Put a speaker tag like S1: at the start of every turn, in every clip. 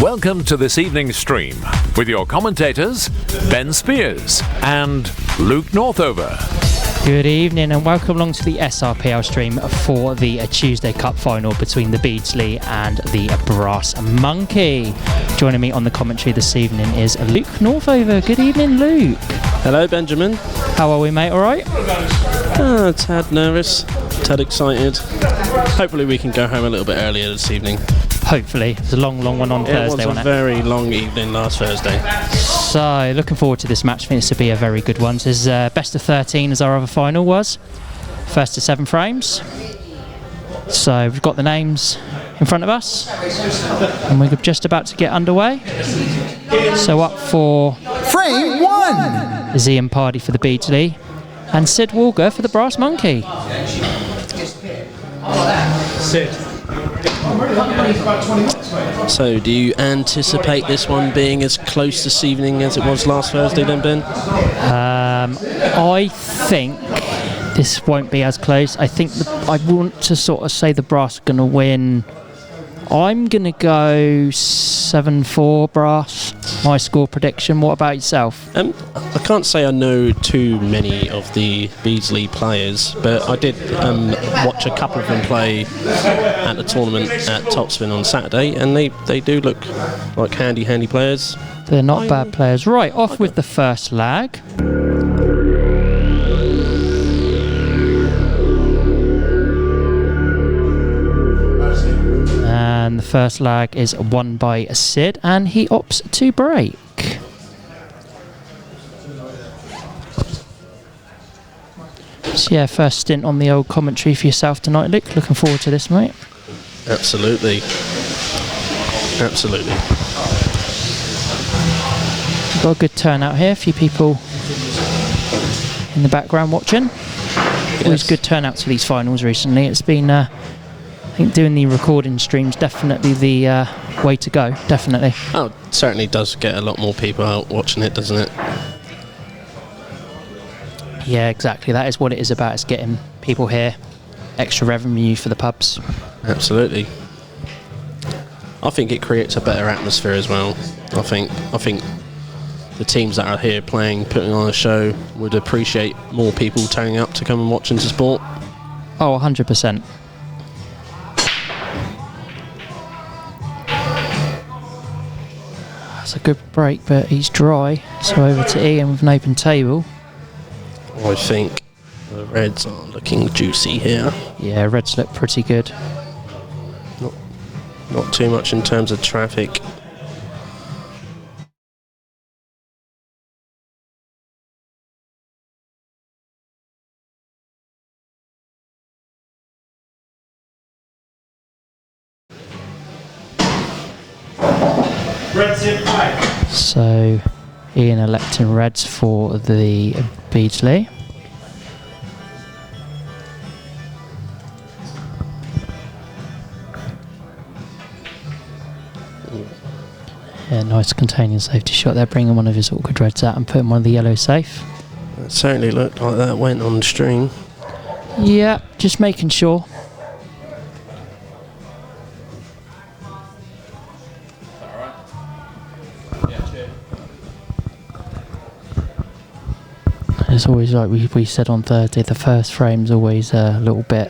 S1: Welcome to this evening's stream with your commentators, Ben Spears and Luke Northover.
S2: Good evening and welcome along to the SRPL stream for the Tuesday Cup final between the Beardsley and the Brass Monkey. Joining me on the commentary this evening is Luke Northover. Good evening, Luke.
S3: Hello, Benjamin.
S2: How are we, mate? All right?
S3: A tad nervous, tad excited. Hopefully we can go home a little bit earlier this evening.
S2: Hopefully. It was a long one on Thursday,
S3: wasn't it? Very long evening last Thursday.
S2: So, looking forward to this match. I think this will be a very good one. This is best of 13 as our other final was. First to 7 frames. So, we've got the names in front of us. And we're just about to get underway. So, up for
S4: Frame 1!
S2: is Ian Pardy for the Beardsley and Sid Walker for the Brass Monkey.
S3: Sid. So, do you anticipate this one being as close this evening as it was last Thursday then, Ben?
S2: I think this won't be as close. I think I want to sort of say the Brass are going to win. I'm going to go 7-4 Brass. My score prediction. What about yourself?
S3: I can't say I know too many of the Beardsley players, but I did watch a couple of them play at the tournament at Topspin on Saturday, and they do look like handy players.
S2: They're not bad players. Right, off with the first lag. And the first lag is won by Sid, and he opts to break. So yeah, first stint on the old commentary for yourself tonight, Luke. Looking forward to this, mate.
S3: Absolutely.
S2: We've got a good turnout here. A few people in the background watching.
S3: Yes.
S2: Always good turnouts for these finals recently. It's been, I think, doing the recording streams definitely the way to go. Definitely.
S3: Oh, it certainly does get a lot more people out watching it, doesn't it?
S2: Yeah, exactly. That is what it is about. It's getting people here, extra revenue for the pubs.
S3: Absolutely. I think it creates a better atmosphere as well. I think the teams that are here putting on a show would appreciate more people turning up to come and watch into sport.
S2: Oh, 100%. That's a good break, but he's dry. So over to Ian with an open table.
S3: I think the Reds are looking juicy here.
S2: Yeah, Reds look pretty good.
S3: Not too much in terms of traffic.
S4: Reds in 5.
S2: So Ian electing Reds for the Beardsley. Yeah, nice containing safety shot there, bringing one of his awkward Reds out and putting one of the yellow safe.
S3: It certainly looked like that went on stream.
S2: Yeah, just making sure. It's always like we said on Thursday, the first frame's always a little bit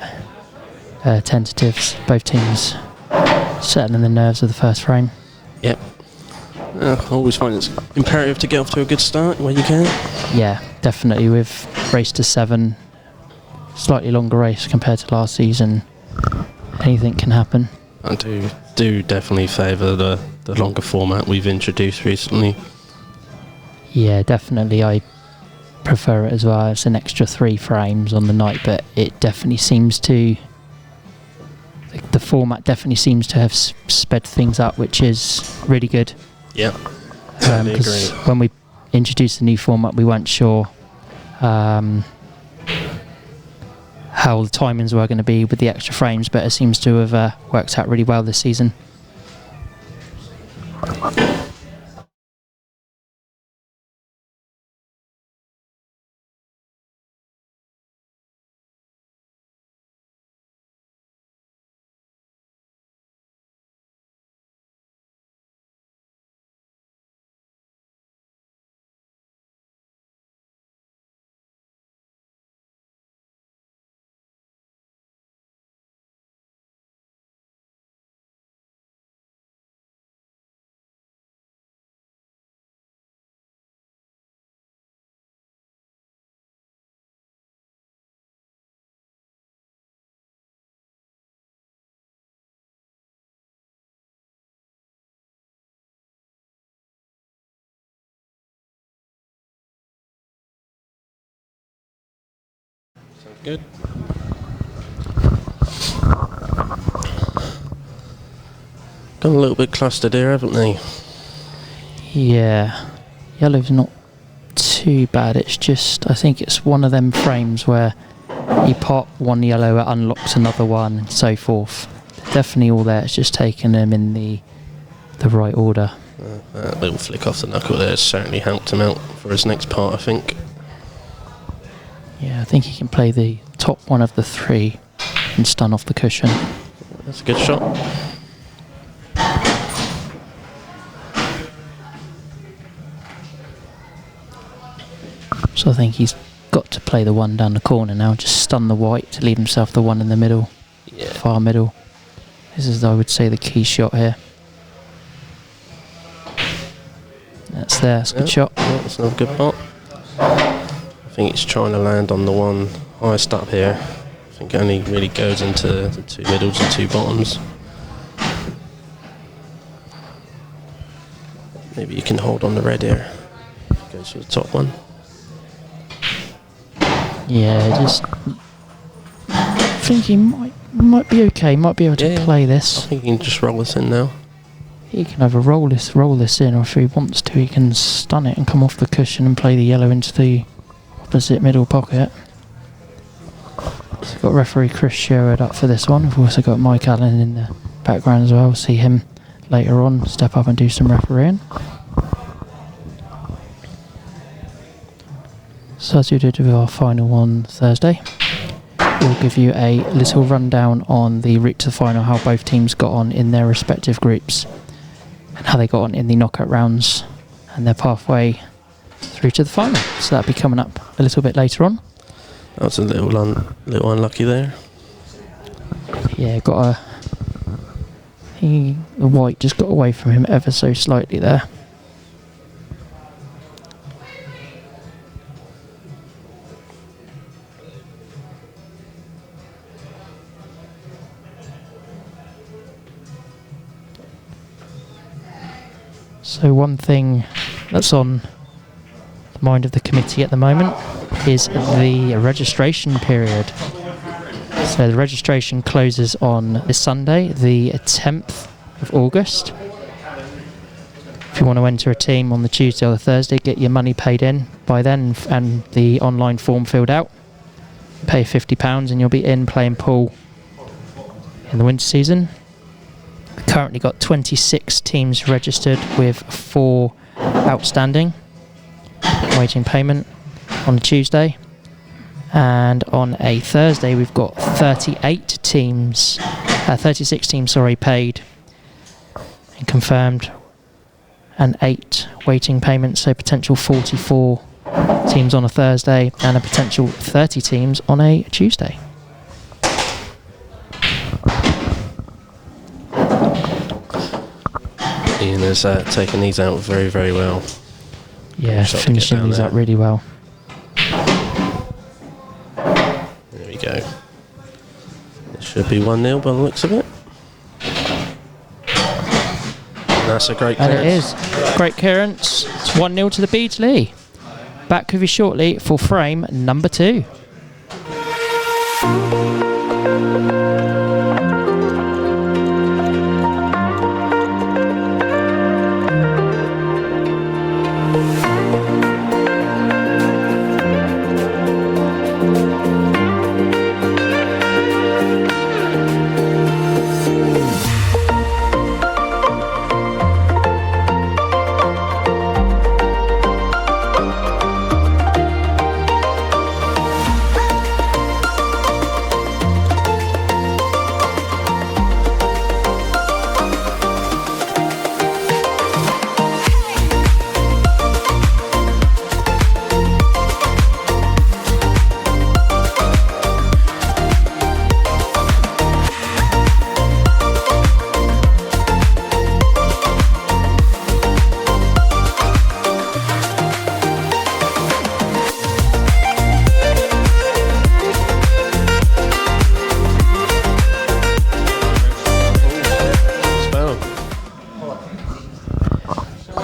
S2: tentative. Both teams settling the nerves of the first frame.
S3: Yep. I always find it's imperative to get off to a good start when you can.
S2: Yeah, definitely. With race to 7, slightly longer race compared to last season, anything can happen.
S3: I do definitely favour the longer format we've introduced recently.
S2: Yeah, definitely. I prefer it as well. It's an extra 3 frames on the night, but it definitely seems to... The format definitely seems to have sped things up, which is really good.
S3: Yeah, totally
S2: Because
S3: agree.
S2: when we introduced the new format, we weren't sure how the timings were going to be with the extra frames, but it seems to have worked out really well this season.
S3: Good. Got a little bit clustered here, haven't they?
S2: Yeah. Yellow's not too bad. It's just, I think it's one of them frames where you pop one yellow, it unlocks another one, and so forth. Definitely all there. It's just taking them in the right order.
S3: That little flick off the knuckle there certainly helped him out for his next part, I think.
S2: Yeah, I think he can play the top one of the three and stun off the cushion.
S3: That's a good shot.
S2: So I think he's got to play the one down the corner now, just stun the white to leave himself the one in the middle, far middle. This is, I would say, the key shot here. That's there, that's a good shot.
S3: Yeah, that's another good pot. I think he's trying to land on the one highest up here. I think it only really goes into the two middles and two bottoms. Maybe you can hold on the red here. Goes for the top one.
S2: Yeah, just I think he might be okay. Might be able to play this.
S3: I think he can just roll this in now.
S2: He can either roll this in, or if he wants to, he can stun it and come off the cushion and play the yellow into the opposite middle pocket. So we've got referee Chris Sherwood up for this one. We've also got Mike Allen in the background as well. We'll see him later on step up and do some refereeing. So as we did with our final on Thursday, we'll give you a little rundown on the route to the final, how both teams got on in their respective groups and how they got on in the knockout rounds and their pathway through to the final. So that'll be coming up a little bit later on.
S3: That was a little unlucky there.
S2: Yeah, the white just got away from him ever so slightly there. So one thing that's on the mind of the committee at the moment is the registration period. So the registration closes on this Sunday, the 10th of August. If you want to enter a team on the Tuesday or the Thursday, get your money paid in by then and the online form filled out. Pay £50 and you'll be in playing pool in the winter season. Currently got 26 teams registered with 4 outstanding waiting payment on a Tuesday, and on a Thursday we've got 36 teams paid and confirmed, and 8 waiting payments, so potential 44 teams on a Thursday and a potential 30 teams on a Tuesday.
S3: Ian has taken these out very, very well.
S2: Yeah, finishing these up really well.
S3: There we go. It should be 1-0 by the looks of it. And that's a great clearance.
S2: And it is. Great clearance. It's 1-0 to the Beardsley. Back with you shortly for frame number 2.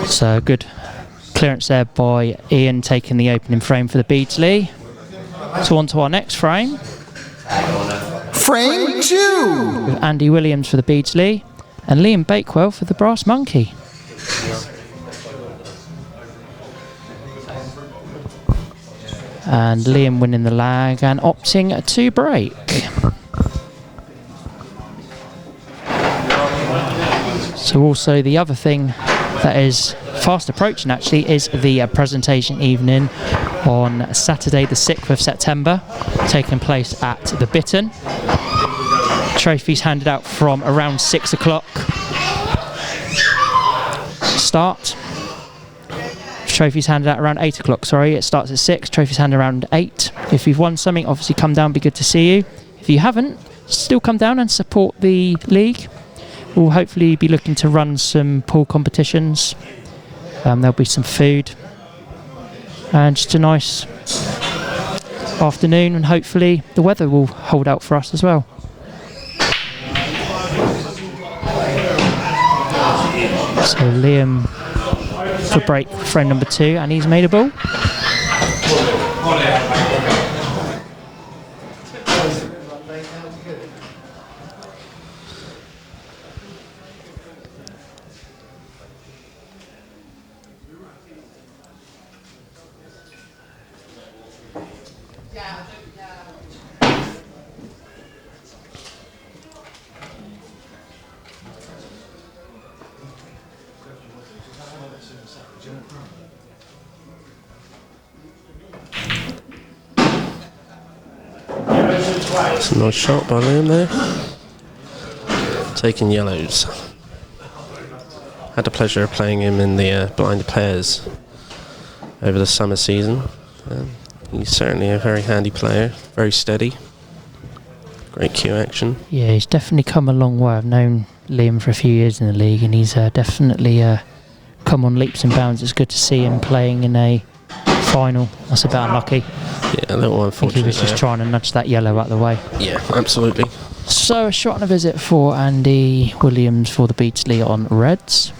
S2: So good clearance there by Ian, taking the opening frame for the Beardsley. So on to our next frame.
S4: Frame 2.
S2: With Andy Williams for the Beardsley and Liam Bakewell for the Brass Monkey. And Liam winning the lag and opting to break. So also the other thing that is fast approaching actually is the presentation evening on Saturday the 6th of September, taking place at the Bitton. Trophies handed out from around 6 o'clock start. Trophies handed out around 8 o'clock, sorry. It starts at 6, trophies handed around 8. If you've won something, obviously come down, be good to see you. If you haven't, still come down and support the league. We'll hopefully be looking to run some pool competitions. There'll be some food. And just a nice afternoon, and hopefully the weather will hold out for us as well. So Liam for break frame number 2, and he's made a ball.
S3: It's a nice shot by Liam there. Taking yellows. Had the pleasure of playing him in the blind pairs over the summer season. He's certainly a very handy player, very steady. Great cue action.
S2: Yeah, he's definitely come a long way. I've known Liam for a few years in the league, and he's definitely come on leaps and bounds. It's good to see him playing in a final. That's a bit unlucky.
S3: Yeah, a little unfortunate.
S2: I think he was just trying to nudge that yellow out of the way.
S3: Yeah, absolutely.
S2: So a shot and a visit for Andy Williams for the Beardsley on reds.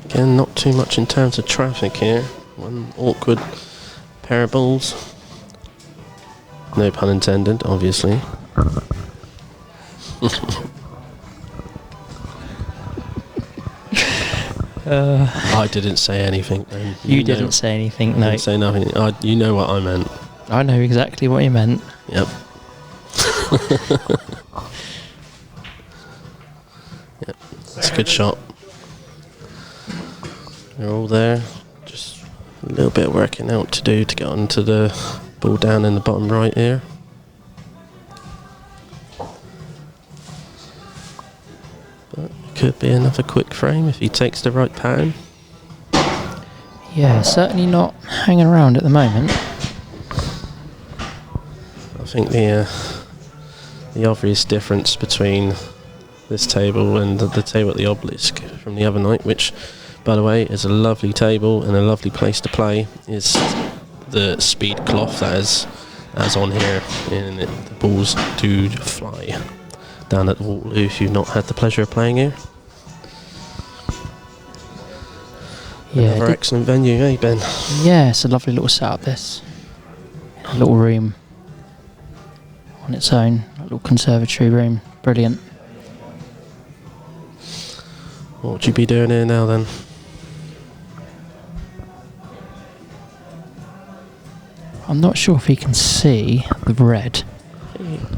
S3: Again, not too much in terms of traffic here. One awkward pair of balls. No pun intended, obviously. I didn't say anything.
S2: You didn't say anything, no.
S3: I didn't say nothing. You know what I meant.
S2: I know exactly what you meant.
S3: Yep. Yep, that's a good shot. They're all there. Just a little bit of working out to do to get onto the ball down in the bottom right here. But it could be another quick frame if he takes the right pattern.
S2: Yeah, certainly not hanging around at the moment.
S3: I think the obvious difference between this table and the table at the Obelisk from the other night, which, by the way, is a lovely table and a lovely place to play, is the speed cloth that is as on here, and the balls do fly down at the wall if you've not had the pleasure of playing here.
S2: Yeah,
S3: another excellent venue, eh, Ben?
S2: Yeah, it's a lovely little setup, this. A little room on its own, a little conservatory room. Brilliant.
S3: What would you be doing here now then?
S2: I'm not sure if he can see the red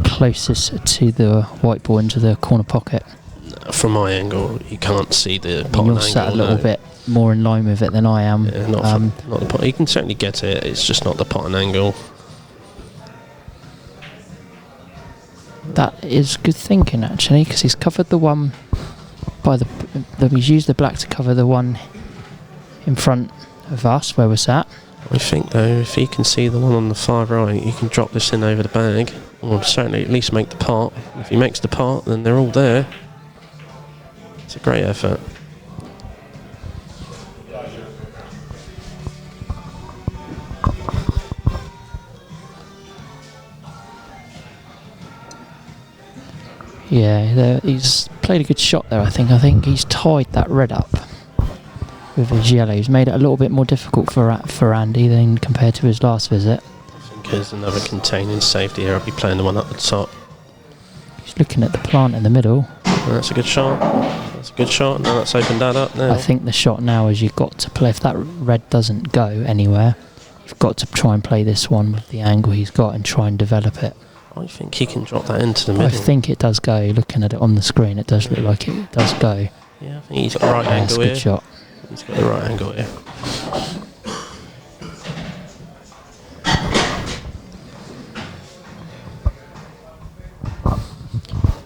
S2: closest to the white ball into the corner pocket.
S3: From my angle, you can't see the pot
S2: You're
S3: angle.
S2: sat a little bit more in line with it than I am.
S3: Yeah, not the pot. You can certainly get it. It's just not the pot and angle.
S2: That is good thinking actually, because he's covered the one by he's used the black to cover the one in front of us where we're sat.
S3: I think though, if he can see the one on the far right, he can drop this in over the bag, or certainly at least make the pot. If he makes the pot, then they're all there. It's a great effort.
S2: Yeah, he's played a good shot there, I think. I think he's tied that red up. with his yellow. He's made it a little bit more difficult for Andy than compared to his last visit.
S3: I think there's another containing safety here. I'll be playing the one up the top.
S2: He's looking at the plant in the middle.
S3: That's a good shot. That's a good shot. Now that's opened that up now.
S2: I think the shot now is you've got to play, if that red doesn't go anywhere, you've got to try and play this one with the angle he's got and try and develop it.
S3: I think he can drop that into the middle.
S2: I think it does go. Looking at it on the screen, it does look like it does go.
S3: Yeah, I think he's got the right angle here.
S2: That's a good shot.
S3: He's got the right angle here.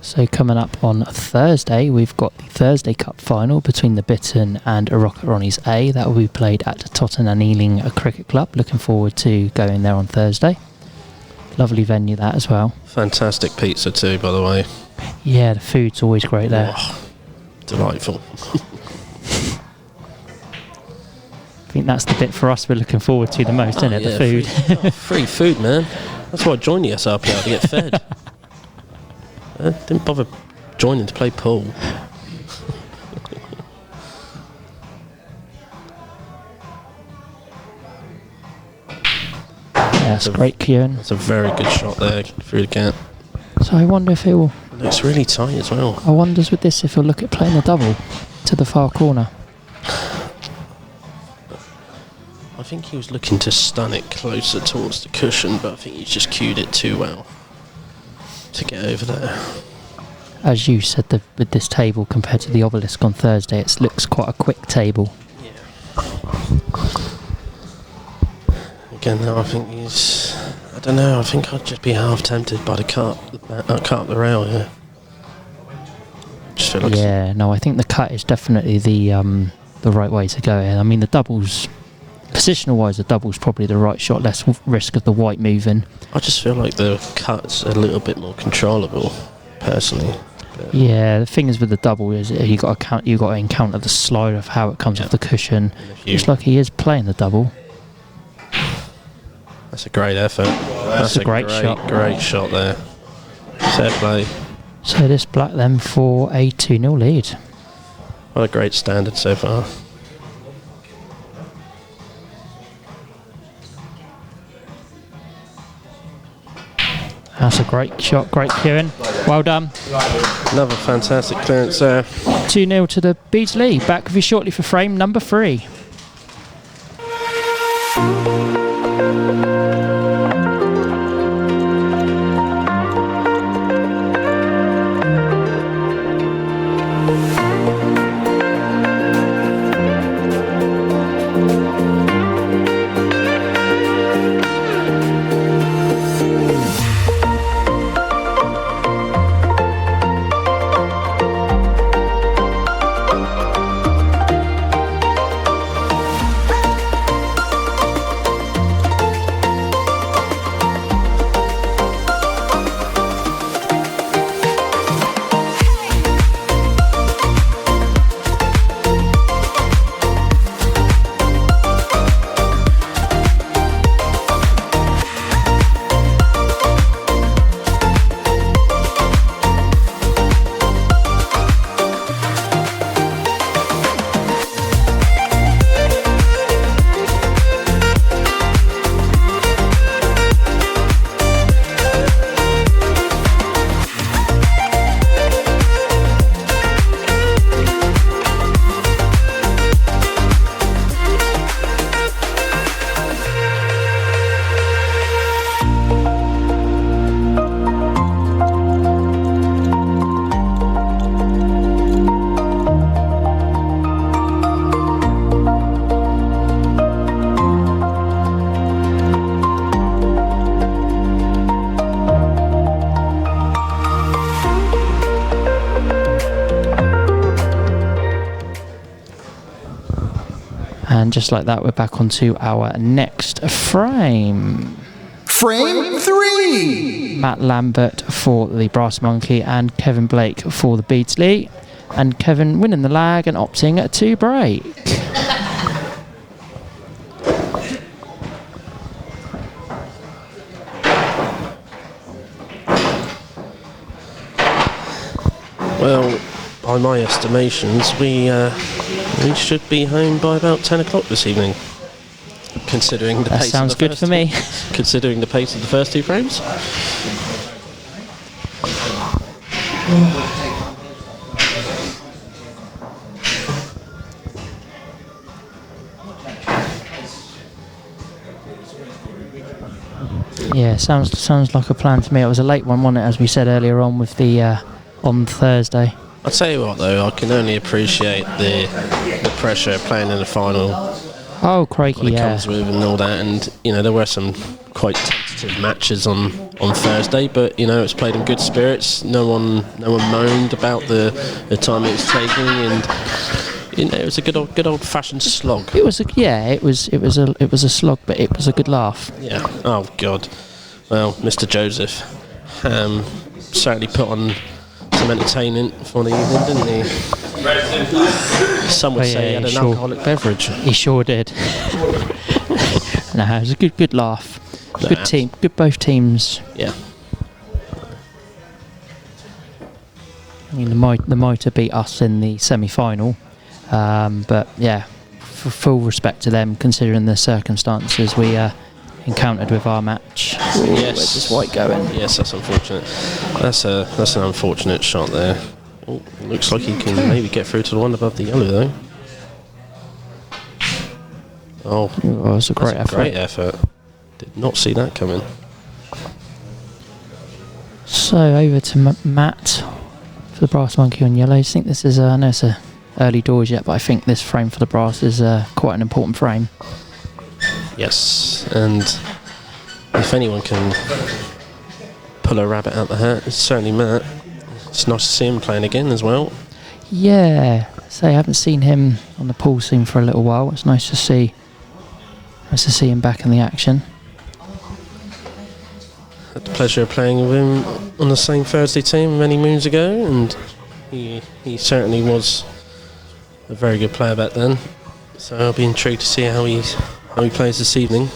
S2: So coming up on Thursday, we've got the Thursday Cup final between the Bitton and Rocket Ronnie's A. That will be played at the Tottenham Ealing Cricket Club. Looking forward to going there on Thursday. Lovely venue that as well.
S3: Fantastic pizza too, by the way.
S2: Yeah, the food's always great there.
S3: Oh, delightful.
S2: I think that's the bit for us we're looking forward to the most, isn't it?
S3: Yeah,
S2: The food.
S3: Free food, man. That's why I joined the SRPL, to get fed. I didn't bother joining to play pool.
S2: Yeah, that's great, Kieran.
S3: That's a very good shot there through the gap.
S2: So I wonder if he'll...
S3: It looks really tight as well.
S2: I wonders with this if he'll look at playing the double to the far corner.
S3: I think he was looking to stun it closer towards the cushion, but I think he's just cued it too well to get over there.
S2: As you said, with this table compared to the obelisk on Thursday, it looks quite a quick table.
S3: Yeah. Again, though, I think he's... I don't know, I think I'd just be half tempted by the cut up the rail here. Just feel like
S2: Yeah, no, I think the cut is definitely the right way to go. I mean, the doubles, positional-wise, the double's probably the right shot, less risk of the white moving.
S3: I just feel like the cut's a little bit more controllable, personally. But
S2: Yeah, the thing is with the double is you got to encounter the slide of how it comes off the cushion. It's like he is playing the double.
S3: That's a great effort. That's
S2: a great shot.
S3: Great shot there. Fair play.
S2: So this black them for a 2-0 lead.
S3: What a great standard so far.
S2: That's a great shot, great Kieran. Well done.
S3: Another fantastic clearance there.
S2: 2-0 to the Beardsley. Back with you shortly for frame number 3. And just like that, we're back onto our next frame.
S4: Frame 3.
S2: Matt Lambert for the Brass Monkey and Kevin Blake for the Beardsley. And Kevin winning the lag and opting to break.
S3: Well, by my estimations, we should be home by about 10 o'clock this evening. Considering the
S2: That
S3: pace
S2: sounds
S3: of the
S2: good for me.
S3: Considering the pace of the first 2 frames.
S2: Yeah, sounds like a plan to me. It was a late one, wasn't it, as we said earlier on with the on Thursday.
S3: I'll tell you what though, I can only appreciate the pressure playing in the final,
S2: Oh, crikey,
S3: what it
S2: yeah.
S3: comes with and all that, and there were some quite tentative matches on Thursday, but it's played in good spirits. No one moaned about the time it was taking, and it was a good old fashioned slog.
S2: It was a slog, but it was a good laugh.
S3: Yeah. Oh God. Well, Mr. Joseph certainly put on some entertainment for the evening, didn't he? Some would say he had an alcoholic beverage.
S2: He sure did. No, it was a good laugh. Good team. Good both teams.
S3: Yeah.
S2: I mean, the Mitre beat us in the semi-final, but yeah, for full respect to them considering the circumstances we encountered with our match.
S3: Yes.
S2: Where's this white going?
S3: Yes, that's unfortunate. That's an unfortunate shot there. Oh, looks like he can maybe get through to the one above the yellow though. Oh,
S2: It was a great
S3: that's a
S2: effort.
S3: great effort. Did not see that coming.
S2: So over to Matt for the brass monkey on yellow. I think this is I know it's early doors yet, but I think this frame for the brass is quite an important frame.
S3: Yes, and if anyone can pull a rabbit out the hat, it's certainly Matt. It's nice to see him playing again as well.
S2: Yeah, so I haven't seen him on the pool scene for a little while. It's nice to see him back in the action.
S3: Had the pleasure of playing with him on the same Thursday team many moons ago, and he certainly was a very good player back then. So I'll be intrigued to see how he plays this evening.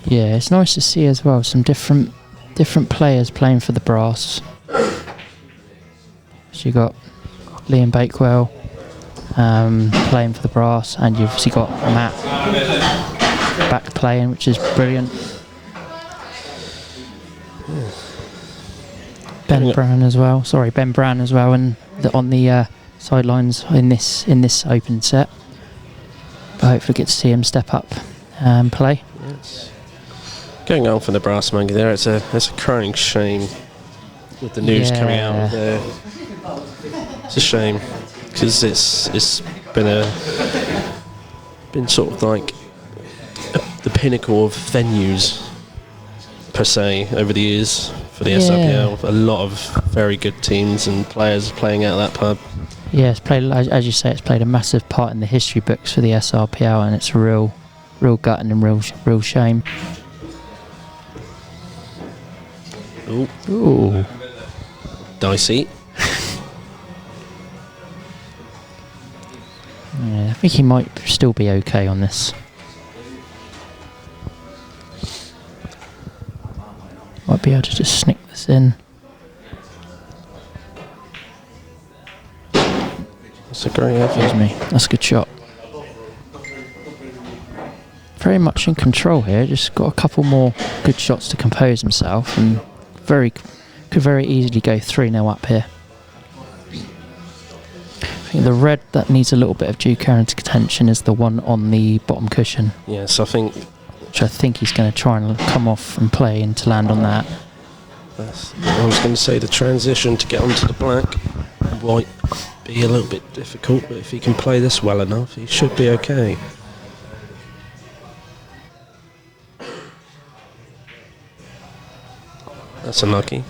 S2: Yeah, it's nice to see as well some different players playing for the brass. So you got Liam Bakewell playing for the brass, and you've obviously got Matt back playing, which is brilliant. Ben Brown as well, and on the sidelines in this open set. But hopefully get to see him step up and play.
S3: Yes. Going on for the brass monkey there, it's a crying shame with the news coming out of there. It's a shame because it's been sort of like the pinnacle of venues per se over the years for the SRPL. A lot of very good teams and players playing out of that pub.
S2: Yeah, it's played, as you say, it's played a massive part in the history books for the SRPL, and it's a real gutting and real shame. Ooh.
S3: Dicey.
S2: Yeah, I think he might still be okay on this. Might be able to just sneak this in.
S3: That's a great effort.
S2: Excuse me. That's a good shot. Very much in control here. Just got a couple more good shots to compose himself, and could very easily go 3-0 up here. I think the red that needs a little bit of due care and contention is the one on the bottom cushion.
S3: Yes, I think
S2: He's going to try and come off and play and to land on that.
S3: I was going to say the transition to get onto the black and white be a little bit difficult, but if he can play this well enough, he should be okay. That's unlucky.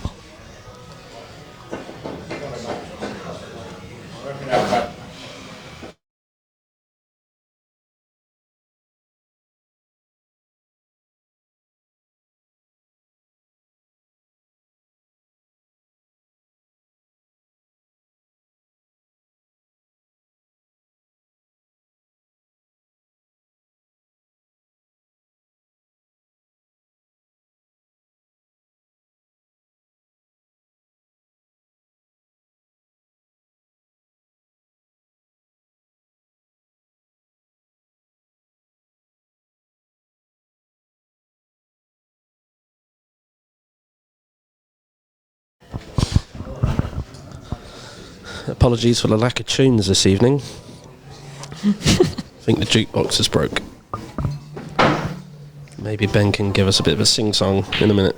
S3: apologies for the lack of tunes this evening. I think the jukebox is broke. Maybe Ben can give us a bit of a sing-song in a minute.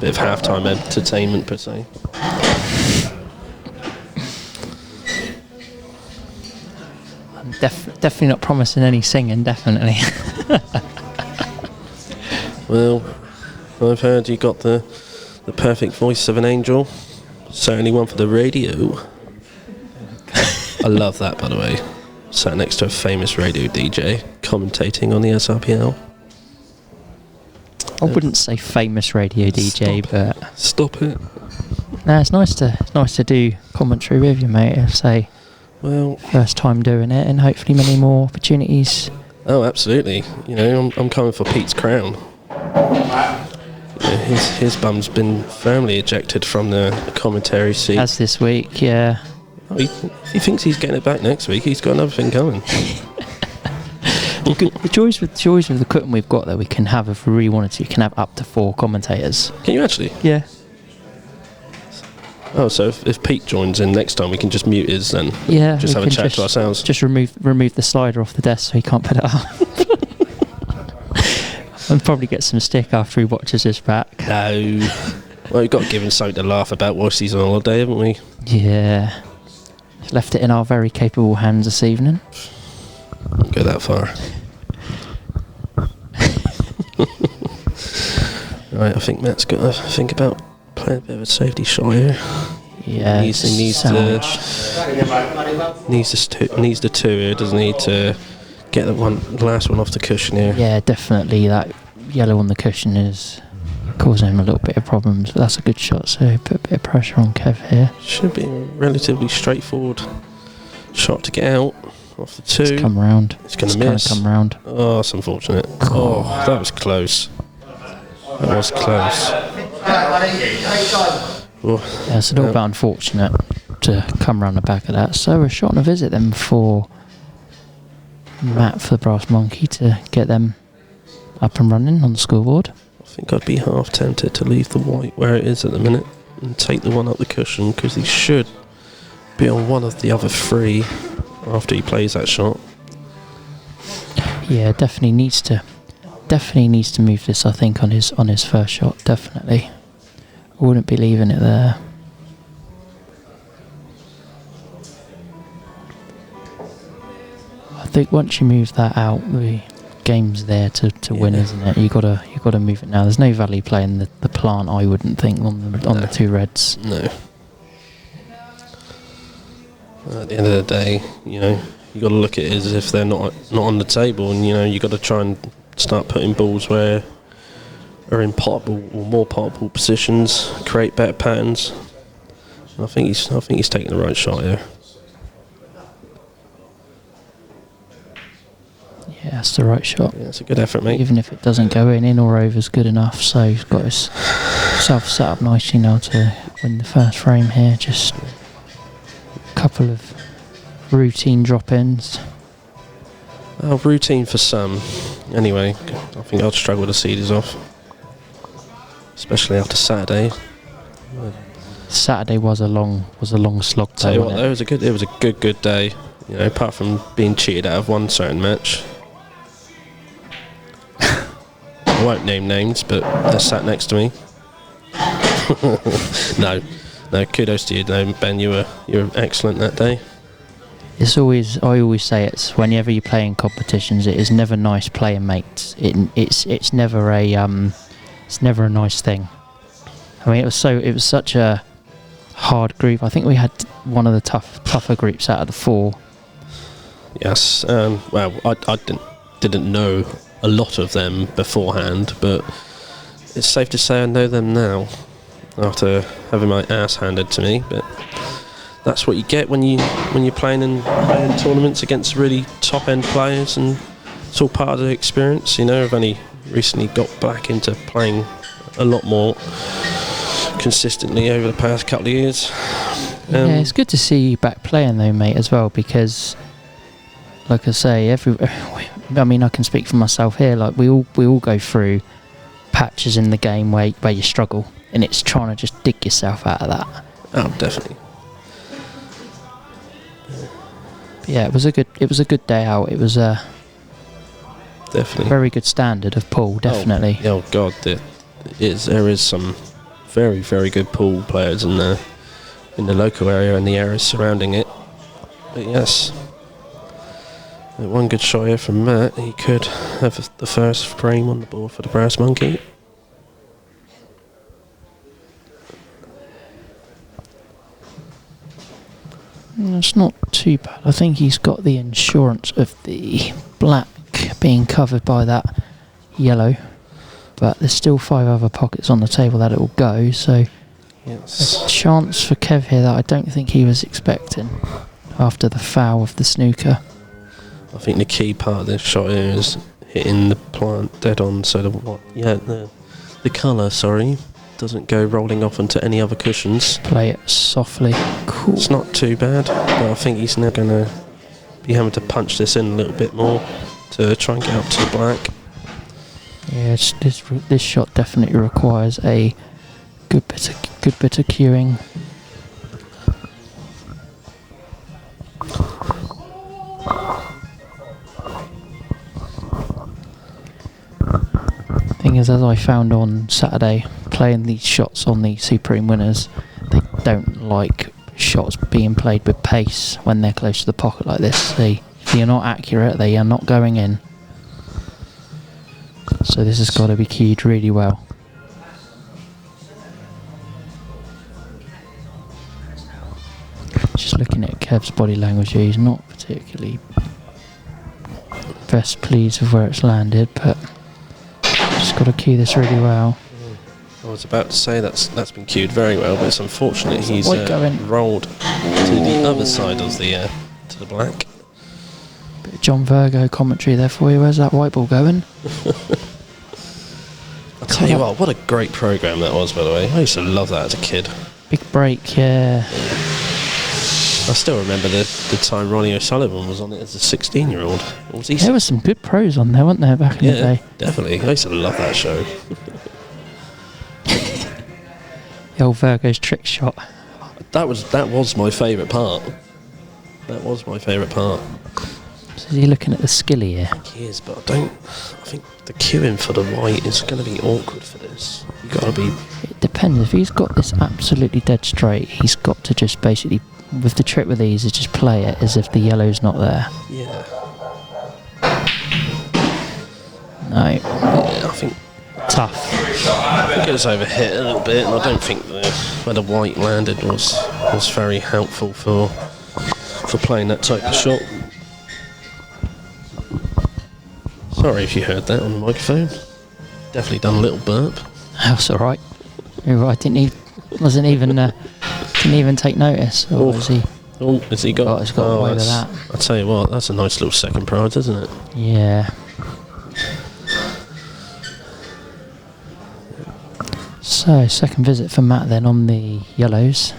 S3: Bit of halftime entertainment, per se.
S2: I'm definitely not promising any singing, definitely.
S3: Well, I've heard you got the perfect voice of an angel. Certainly one for the radio. I love that, by the way. Sat next to a famous radio DJ commentating on the SRPL.
S2: I wouldn't say famous radio DJ, but
S3: Stop it.
S2: no, it's nice to do commentary with you, mate. I'd say,
S3: Well,
S2: first time doing it, and hopefully many more opportunities.
S3: oh, absolutely. You know, I'm coming for Pete's crown. You know, his bum's been firmly ejected from the commentary seat.
S2: As this week, yeah.
S3: Oh, he thinks he's getting it back next week. He's got another thing coming.
S2: The joys with the equipment we've got, that we can have, if we really wanted to, you can have up to 4 commentators.
S3: Can you actually?
S2: Yeah.
S3: Oh, so if Pete joins in next time, we can just mute his then.
S2: Yeah.
S3: Just have a chat to ourselves.
S2: Just remove the slider off the desk so he can't put it up. And probably get some stick after he watches this back.
S3: No. Well, we've got to give him something to laugh about whilst he's on holiday, haven't we?
S2: Yeah. Left it in our very capable hands this evening.
S3: Won't go that far. Right, I think Matt's got to think about playing a bit of a safety shot here.
S2: Yeah.
S3: He needs the two here, doesn't he, to get the last one off the cushion here.
S2: Yeah, definitely. That yellow on the cushion is causing him a little bit of problems, but that's a good shot, so put a bit of pressure on Kev here.
S3: Should be a relatively straightforward shot to get out off the two.
S2: It's come round.
S3: It's going to miss.
S2: Come round.
S3: Oh, that's unfortunate. Oh, that was close. That was close. Oh,
S2: Yeah, it's a little bit unfortunate to come round the back of that. So a shot and a visit then for Matt for the Brass Monkey to get them up and running on the scoreboard.
S3: I think I'd be half tempted to leave the white where it is at the minute and take the one up the cushion, because he should be on one of the other 3 after he plays that shot.
S2: Yeah, definitely needs to move this, I think, on his first shot. Definitely, I wouldn't be leaving it there. I think once you move that out, the game's there to win, isn't it? You gotta move it now. There's no value playing the plant, I wouldn't think, on the 2 reds.
S3: No. At the end of the day, you know, you got to look at it as if they're not on the table, and you know, you got to try and start putting balls where are in potable or more potable positions, create better patterns. And I think he's taking the right shot here.
S2: Yeah, that's the right shot.
S3: Yeah, it's a good effort, mate.
S2: Even if it doesn't go in or over's good enough. So he's got himself set up nicely now to win the first frame here. Just a couple of routine drop-ins.
S3: Oh, routine for some. Anyway, I think I'd struggle to see these off, especially after Saturday.
S2: Saturday was a long slog.
S3: Tell you what, it was a good day. You know, apart from being cheated out of one certain match. I won't name names, but they're sat next to me. No, kudos to you, though, Ben. You were excellent that day.
S2: I always say it's whenever you play in competitions, it is never nice playing mates. It's never a nice thing. I mean, it was such a hard group. I think we had one of the tougher groups out of the 4.
S3: Yes. Well, I didn't know a lot of them beforehand, but it's safe to say I know them now after having my ass handed to me. But that's what you get when you're playing in tournaments against really top end players, and it's all part of the experience. You know, I've only recently got back into playing a lot more consistently over the past couple of years.
S2: Yeah, it's good to see you back playing though, mate, as well, because like I say, I mean, I can speak for myself here. Like we all go through patches in the game where you struggle, and it's trying to just dig yourself out of that.
S3: Oh, definitely.
S2: yeah, it was a good day out. It was a
S3: Definitely.
S2: very good standard of pool, definitely.
S3: Oh God, there is some very, very good pool players in the local area and the areas surrounding it. But yes, one good shot here from Matt. He could have the first frame on the board for the Brass Monkey.
S2: It's not too bad. I think he's got the insurance of the black being covered by that yellow, but there's still 5 other pockets on the table that it will go, so
S3: Yes.
S2: a chance for Kev here that I don't think he was expecting after the foul of the snooker.
S3: I think the key part of this shot here is hitting the plant dead on, so the colour, doesn't go rolling off onto any other cushions.
S2: Play it softly. Cool.
S3: It's not too bad, but I think he's now going to be having to punch this in a little bit more to try and get up to the black.
S2: Yeah, this shot definitely requires a good bit of cueing. Thing is, as I found on Saturday, playing these shots on the Supreme winners, they don't like shots being played with pace when they're close to the pocket like this. If you're not accurate, they are not going in. So this has got to be cued really well. Just looking at Kev's body language here, he's not particularly best pleased with where it's landed, but just got to cue this really well.
S3: I was about to say that's been cued very well, but it's unfortunate he's rolled to the other side of the to the black.
S2: Bit of John Virgo commentary there for you. Where's that white ball going?
S3: I'll tell you what a great programme that was, by the way. I used to love that as a kid.
S2: Big break, yeah.
S3: I still remember the time Ronnie O'Sullivan was on it as a 16-year-old.
S2: There was some good pros on there, weren't there, back in the day?
S3: Definitely. I used to love that show.
S2: The old Virgo's trick shot.
S3: That was my favourite part. That was my favourite part.
S2: So is he looking at the skilly here?
S3: He is, but I think the queuing for the white is going to be awkward for this. You got to be.
S2: It depends. If he's got this absolutely dead straight, he's got to just basically, with the trick with these, is just play it as if the yellow's not there.
S3: Yeah.
S2: No.
S3: Yeah, I think.
S2: Tough.
S3: I think it was overhit a little bit, and I don't think where the white landed was very helpful for playing that type of shot. Sorry if you heard that on the microphone. Definitely done a little burp.
S2: That's all right. I didn't even take notice. Or is he?
S3: Oh, has he got?
S2: He's got away with that.
S3: I'll tell you what, that's a nice little second prize, isn't it?
S2: Yeah. So, second visit for Matt then on the yellows.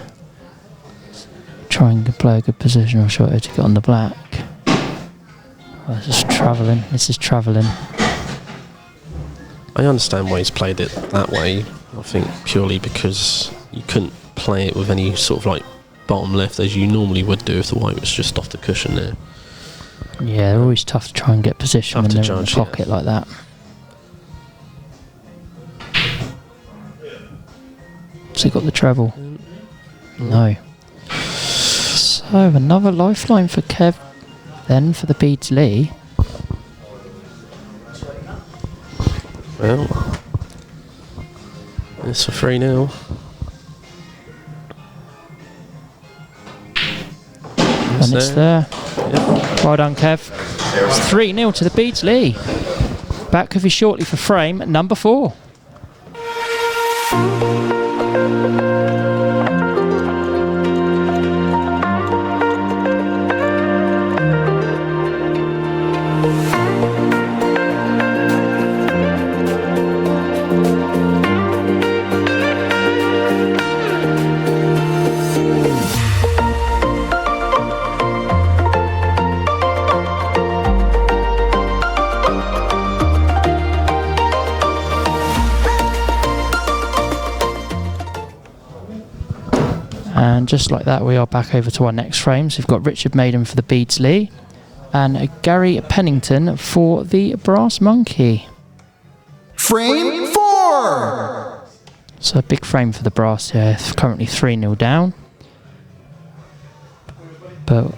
S2: Try and play a good positional shot here to get on the black. Oh, this is travelling.
S3: I understand why he's played it that way. I think purely because you couldn't play it with any sort of like bottom left as you normally would do if the white was just off the cushion there.
S2: Yeah, they're always tough to try and get position when they're in the pocket like that. So he got the treble. No. So another lifeline for Kev then for the Beardsley.
S3: Well, it's for free now.
S2: And it's there.
S3: Yep.
S2: Well done, Kev. It's 3-0 to the Beardsley. Back with you shortly for frame number 4. And just like that, we are back over to our next frames. We've got Richard Maiden for the Beardsley and Gary Pennington for the Brass Monkey.
S4: Frame 4!
S2: So a big frame for the Brass here, currently 3-0 down. But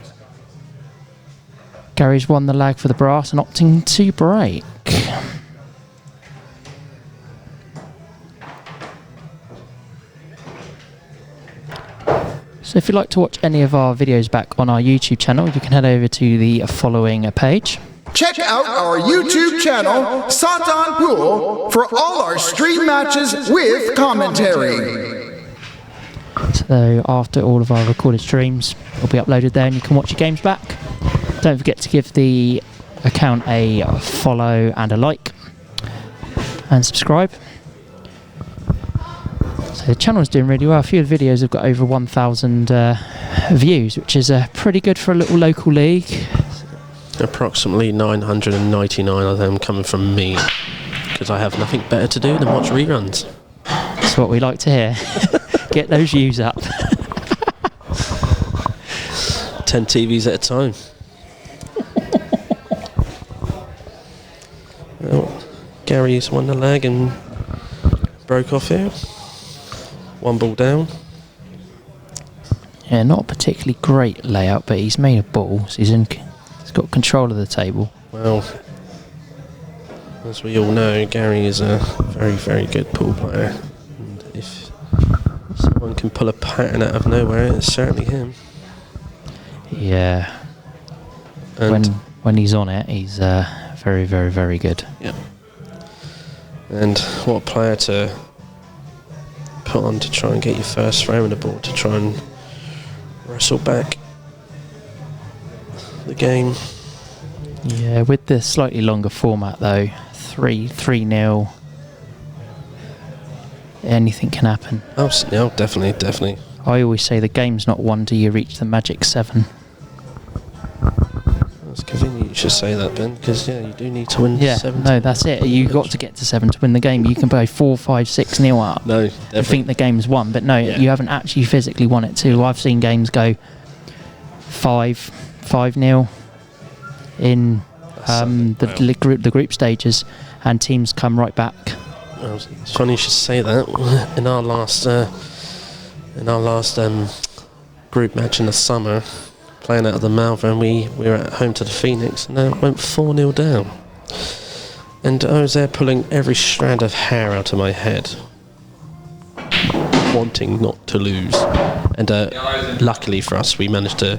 S2: Gary's won the lag for the Brass and opting to break. So if you'd like to watch any of our videos back on our YouTube channel, you can head over to the following page.
S4: Check out our YouTube channel, Satan Pool, for all our stream matches with commentary.
S2: So after all of our recorded streams, will be uploaded there and you can watch your games back. Don't forget to give the account a follow and a like and subscribe. So the channel is doing really well. A few of the videos have got over 1,000 views, which is pretty good for a little local league.
S3: Approximately 999 of them coming from me, because I have nothing better to do than watch reruns.
S2: That's what we like to hear. Get those views up.
S3: 10 TVs at a time. Well, Gary's won the lag and broke off here. 1 ball down.
S2: Yeah, not a particularly great layout, but he's made a ball, so he's got control of the table.
S3: Well, as we all know, Gary is a very, very good pool player. And if someone can pull a pattern out of nowhere, it's certainly him.
S2: Yeah.
S3: And
S2: when he's on it, he's very, very, very good.
S3: Yeah. And what a player to put on to try and get your first frame on the board, to try and wrestle back the game.
S2: Yeah, with the slightly longer format though, 3-0, anything can happen.
S3: Oh, no, definitely.
S2: I always say the game's not won till you reach the magic 7.
S3: It's convenient you should say that, Ben, because yeah, you do need to win 7.
S2: No, that's it. You got to get to 7 to win the game. You can play 4, 5, 6-0 up.
S3: No,
S2: You think the game's won, but no, you haven't actually physically won it too. I've seen games go 5-0 in the group stages, and teams come right back.
S3: Well, it's funny you should say that. In our last group match in the summer, playing out of the Malvern, we were at home to the Phoenix, and it went 4-0 down. And I was there pulling every strand of hair out of my head, wanting not to lose. And luckily for us, we managed to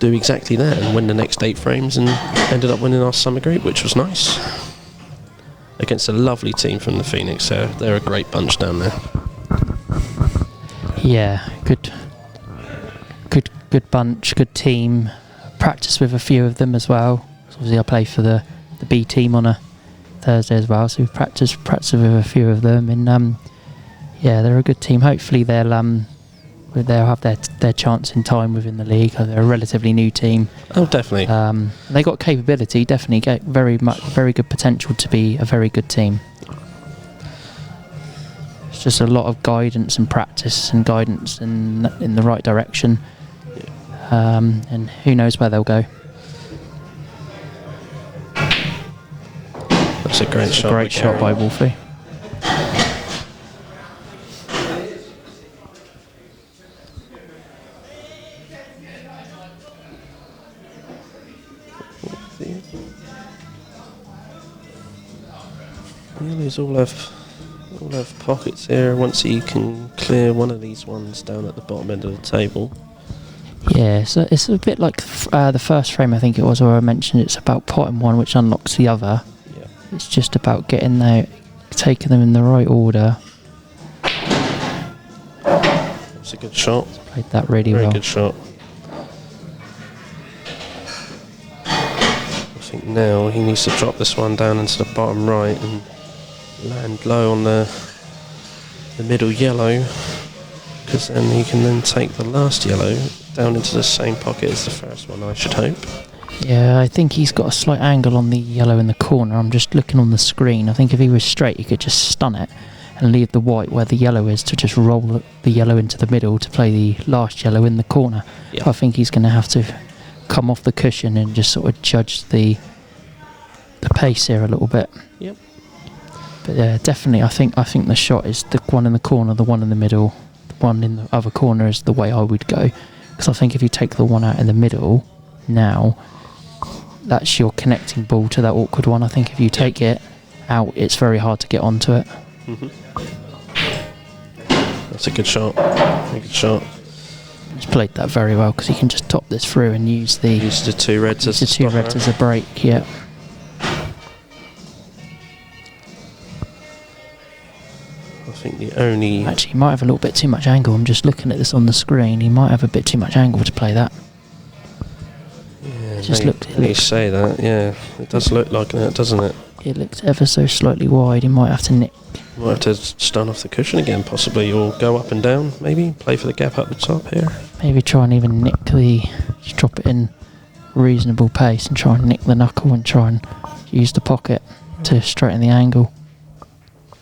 S3: do exactly that and win the next 8 frames and ended up winning our summer group, which was nice. Against a lovely team from the Phoenix. They're a great bunch down there.
S2: Yeah, good bunch, good team. Practice with a few of them as well. Obviously, I play for the B team on a Thursday as well, so we've practiced with a few of them. And yeah, they're a good team. Hopefully, they'll have their chance in time within the league. They're a relatively new team.
S3: Oh, definitely.
S2: They got capability. Definitely get very good potential to be a very good team. It's just a lot of guidance and practice and guidance in the right direction. And who knows where they'll go.
S3: That's a great shot.
S2: Great shot by Wolfie.
S3: Yellows all have pockets here once he can clear one of these ones down at the bottom end of the table.
S2: Yeah, so it's a bit like the first frame, I think it was, where I mentioned it's about potting one which unlocks the other.
S3: Yeah.
S2: It's just about getting there, taking them in the right order.
S3: It's a good shot.
S2: Played that really well.
S3: Very good shot. I think now he needs to drop this one down into the bottom right and land low on the middle yellow, because then he can then take the last yellow down into the same pocket as the first one, I should hope.
S2: Yeah, I think he's got a slight angle on the yellow in the corner. I'm just looking on the screen. I think if he was straight, he could just stun it, and leave the white where the yellow is to just roll the yellow into the middle to play the last yellow in the corner.
S3: Yeah.
S2: I think he's going to have to come off the cushion and just sort of judge the pace here a little bit.
S3: Yep.
S2: But yeah, definitely, I think the shot is the one in the corner, the one in the middle, the one in the other corner is the way I would go. Because I think if you take the one out in the middle now, that's your connecting ball to that awkward one. I think if you take it out, it's very hard to get onto it.
S3: Mm-hmm. That's a good shot. A good shot.
S2: He's played that very well because he can just top this through and use the
S3: 2 reds as
S2: the 2 reds as a break. Yeah.
S3: I think the only...
S2: Actually, he might have a little bit too much angle. I'm just looking at this on the screen. He might have a bit too much angle to play that.
S3: Yeah,
S2: Just
S3: you say that, yeah. It does look like that, doesn't it?
S2: It looks ever so slightly wide. He might have to nick.
S3: Might have to start off the cushion again, possibly, or go up and down, maybe. Play for the gap up the top here.
S2: Maybe try and even nick just drop it in reasonable pace and try and nick the knuckle and try and use the pocket to straighten the angle.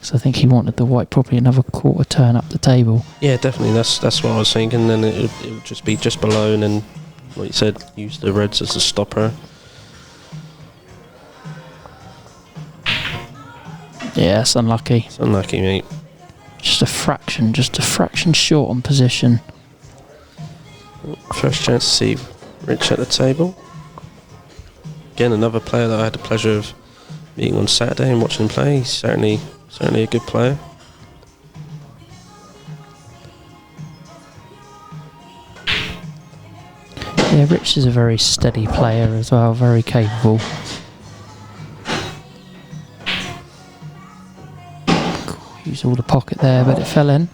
S2: So I think he wanted the white probably another quarter turn up the table.
S3: Yeah, definitely. That's what I was thinking. Then it would just be just below, and then, like you said, use the reds as a stopper.
S2: Yeah, it's unlucky.
S3: It's unlucky, mate.
S2: Just a fraction short on position.
S3: First chance to see Rich at the table. Again, another player that I had the pleasure of meeting on Saturday and watching him play. He's certainly a good player.
S2: Yeah, Rich is a very steady player as well, very capable. Use all the pocket there, but it fell in.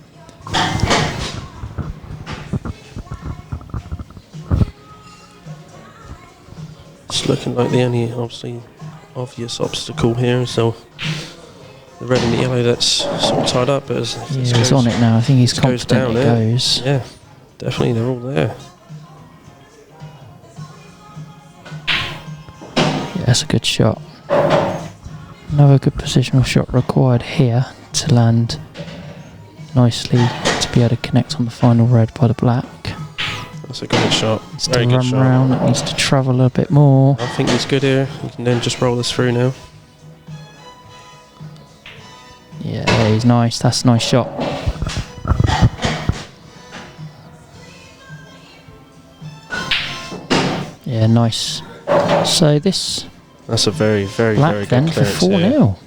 S3: It's looking like the only obvious obstacle here is the red and the yellow that's sort of tied up. But
S2: He's on it now. I think he's confident it goes.
S3: Yeah, definitely, they're all there.
S2: Yeah, that's a good shot. Another good positional shot required here to land nicely to be able to connect on the final red by the black.
S3: That's a good shot.
S2: Needs
S3: Very
S2: to
S3: good
S2: run
S3: shot.
S2: round, it needs to travel a bit more.
S3: I think he's good here. You can then just roll this through now.
S2: Yeah, he's nice. That's a nice shot. Yeah, nice. So this
S3: That's a very, very,
S2: black
S3: very
S2: then
S3: good
S2: for
S3: clearance
S2: 4-0.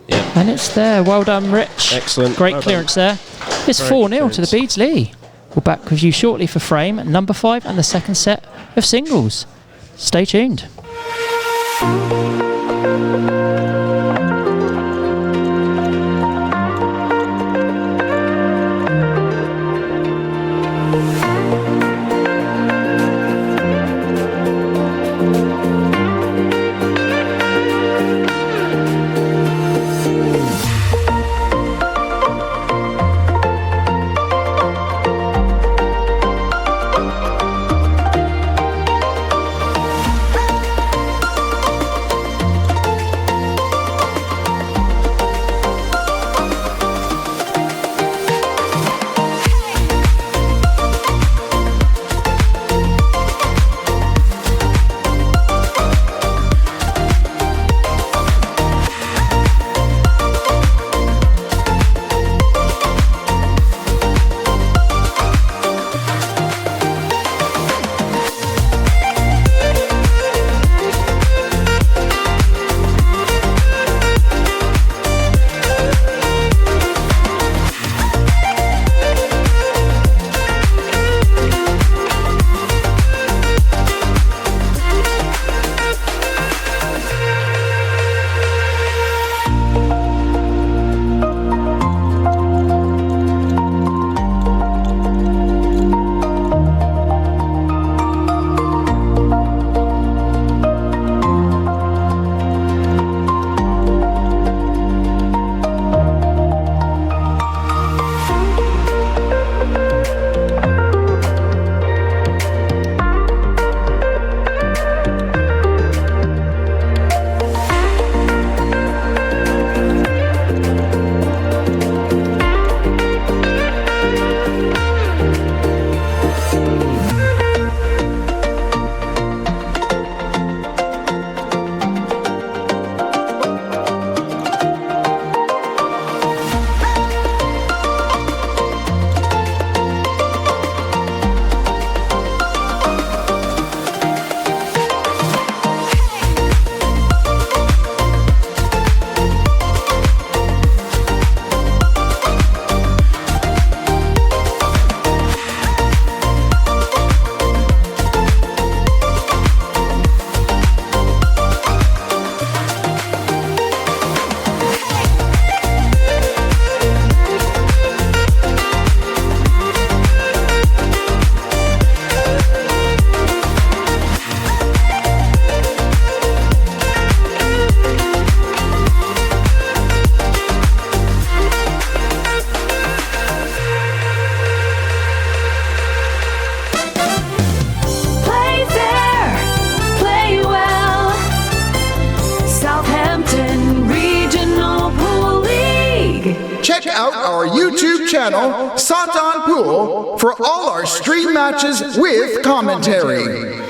S3: Yeah.
S2: And it's there. Well done, Rich.
S3: Excellent.
S2: Great
S3: Well
S2: clearance there. It's
S3: Very
S2: 4-0
S3: good
S2: to the
S3: clearance.
S2: Beardsley. We'll back with you shortly for frame number 5 and the second set of singles. Stay tuned.
S4: check out our YouTube channel, Satan Pool, for all our stream matches with commentary.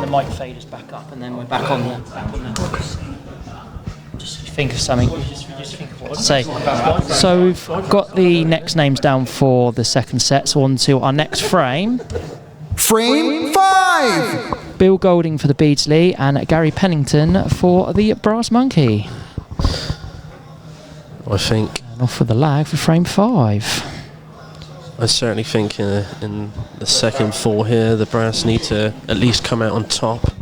S2: Mic faders back up, and then we're back on the. Just think of something. Just think of what to say. So we've got the next names down for the second set. So on to our next frame.
S4: Frame 5.
S2: Bill Golding for the Beardsley and Gary Pennington for the Brass Monkey.
S3: I think.
S2: And off for the lag for frame 5.
S3: I certainly think in the second 4 here, the Brass need to at least come out on top.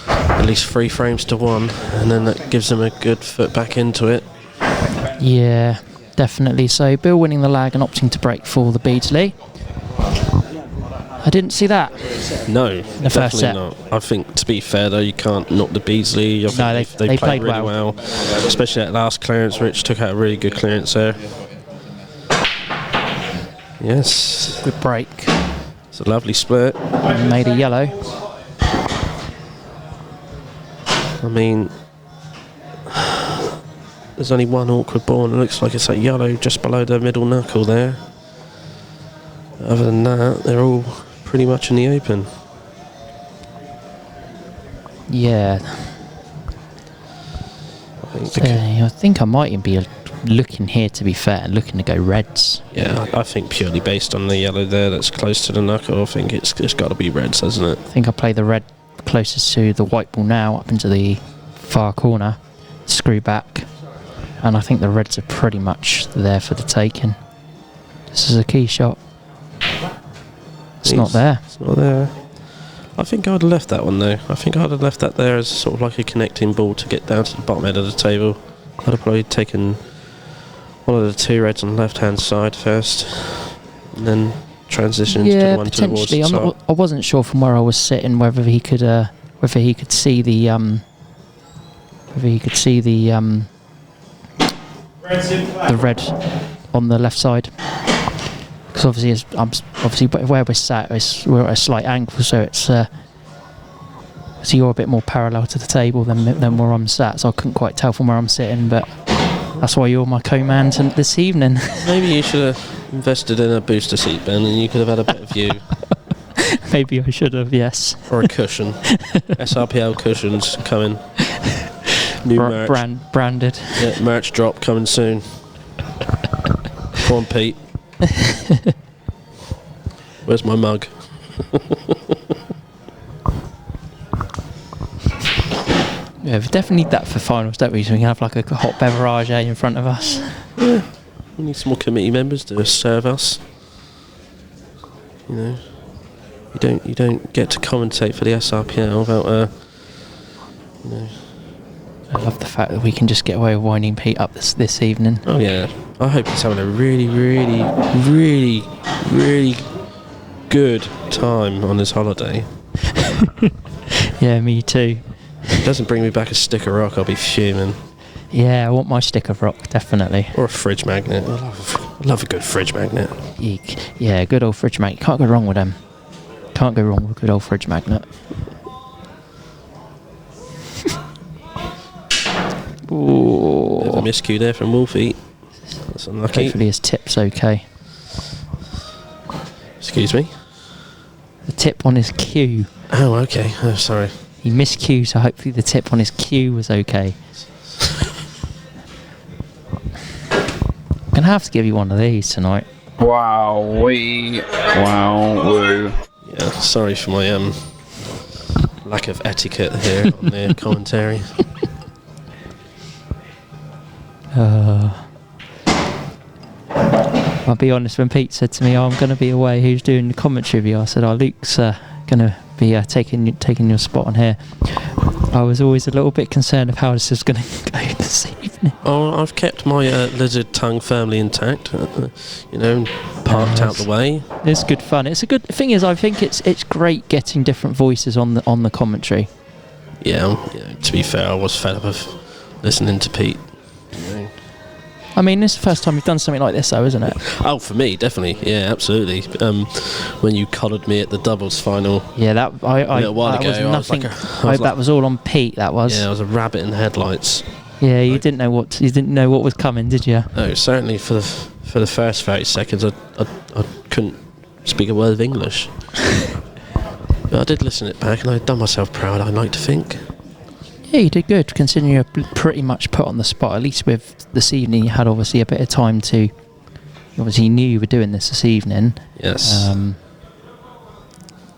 S3: At least 3 frames to 1, and then that gives them a good foot back into it.
S2: Yeah, definitely. So Bill winning the lag and opting to break for the Beardsley. I didn't see that.
S3: No,
S2: the first
S3: definitely
S2: set.
S3: not. I think, to be fair though, you can't knock the Beardsley. I think they played really well. Especially that last clearance, Rich took out a really good clearance there. Yes.
S2: Good break.
S3: It's a lovely split.
S2: And made a yellow.
S3: I mean, there's only one awkward ball and it looks like it's a yellow just below the middle knuckle there. Other than that, they're all pretty much in the open.
S2: Yeah. I think I might even be looking here, to be fair, looking to go reds.
S3: Yeah, I think purely based on the yellow there that's close to the knuckle, I think it's got to be reds, hasn't it?
S2: I think I play the red closest to the white ball now, up into the far corner, screw back, and I think the reds are pretty much there for the taking. This is a key shot. It's not there.
S3: It's not there. I think I'd have left that one though. I think I'd have left that there as sort of like a connecting ball to get down to the bottom end of the table. I'd have probably taken one of the 2 reds on the left hand side first, and then transition to the one towards the top.
S2: I wasn't sure from where I was sitting whether he could see the red on the left side, because obviously where we're sat, we're at a slight angle, so it's so you're a bit more parallel to the table than where I'm sat, so I couldn't quite tell from where I'm sitting, but that's why you're my co-man this evening.
S3: Maybe you should have invested in a booster seat, Ben, and you could have had a better view.
S2: Maybe I should have, yes.
S3: Or a cushion. SRPL cushions coming. New merch.
S2: Branded.
S3: Yeah, merch drop coming soon. Come on, Pete. Where's my mug?
S2: Yeah, we definitely need that for finals, don't we? So we can have like a hot beverage in front of us.
S3: Yeah, we need some more committee members to serve us. You know, you don't get to commentate for the SRPL without you know.
S2: I love the fact that we can just get away with winding Pete up this evening.
S3: Oh yeah, I hope he's having a really, really, really, really good time on his holiday.
S2: Yeah, me too.
S3: If he doesn't bring me back a stick of rock, I'll be fuming.
S2: Yeah, I want my stick of rock, definitely.
S3: Or a fridge magnet. I love a good fridge magnet.
S2: Yeah, good old fridge magnet. Can't go wrong with them. Can't go wrong with a good old fridge magnet. Ooh.
S3: There's a miscue there from Wolfie. That's unlucky.
S2: Hopefully his tip's okay.
S3: Excuse me?
S2: The tip on his cue.
S3: Oh, okay. Oh, sorry.
S2: He missed cue, so hopefully the tip on his cue was okay. I'm going to have to give you one of these tonight.
S5: Wow-wee. Wow-woo.
S3: Yeah, sorry for my lack of etiquette here on the commentary.
S2: I'll be honest, when Pete said to me, I'm going to be away, who's doing the commentary? I said, Luke's going to be taking your spot on here. I was always a little bit concerned of how this is going to go this evening.
S3: Oh, I've kept my lizard tongue firmly intact, parked out the way.
S2: It's good fun. It's a good thing. I think it's great getting different voices on the commentary.
S3: Yeah, to be fair, I was fed up of listening to Pete.
S2: I mean, this is the first time you've done something like this, though, isn't it?
S3: Oh, for me, definitely. Yeah, absolutely. When you collared me at the doubles final.
S2: Yeah, that
S3: a little while ago,
S2: was nothing. That was all on Pete. That was.
S3: Yeah, I was a rabbit in the headlights.
S2: Yeah, you didn't know what was coming, did you?
S3: No, certainly for the first 30 seconds, I couldn't speak a word of English. But I did listen it back, and I'd done myself proud. I like to think.
S2: Yeah, you did good, considering you're pretty much put on the spot. At least with this evening, you had obviously a bit of time to. You obviously knew you were doing this evening.
S3: Yes.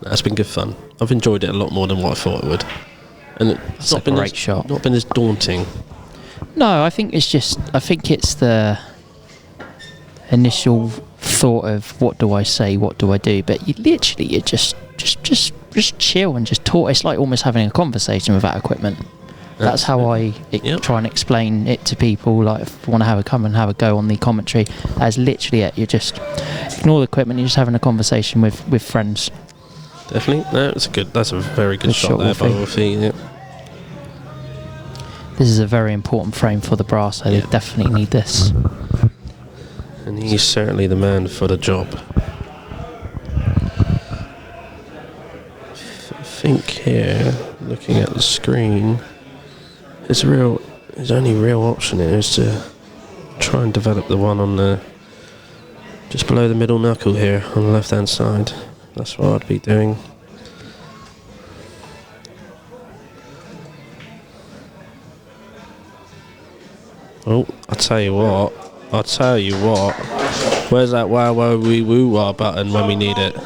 S3: That's been good fun. I've enjoyed it a lot more than what I thought it would. And it's not been
S2: great shot.
S3: Not been as daunting.
S2: No, I think it's the initial thought of what do I say, what do I do, but you just chill and just talk. It's like almost having a conversation without equipment. That's how I try and explain it to people. Like, if you want to come and have a go on the commentary, that's literally it. You just ignore the equipment. You're just having a conversation with friends.
S3: Definitely, no, that's a very good shot there by Wolfie. Yeah.
S2: This is a very important frame for the brass, so they definitely need this.
S3: And he's certainly the man for the job. I think here, looking at the screen, his only real option here is to try and develop the one on the just below the middle knuckle here on the left hand side. That's what I'd be doing. Oh, I'll tell you what. Where's that wow wow wee woo wah button when we need it?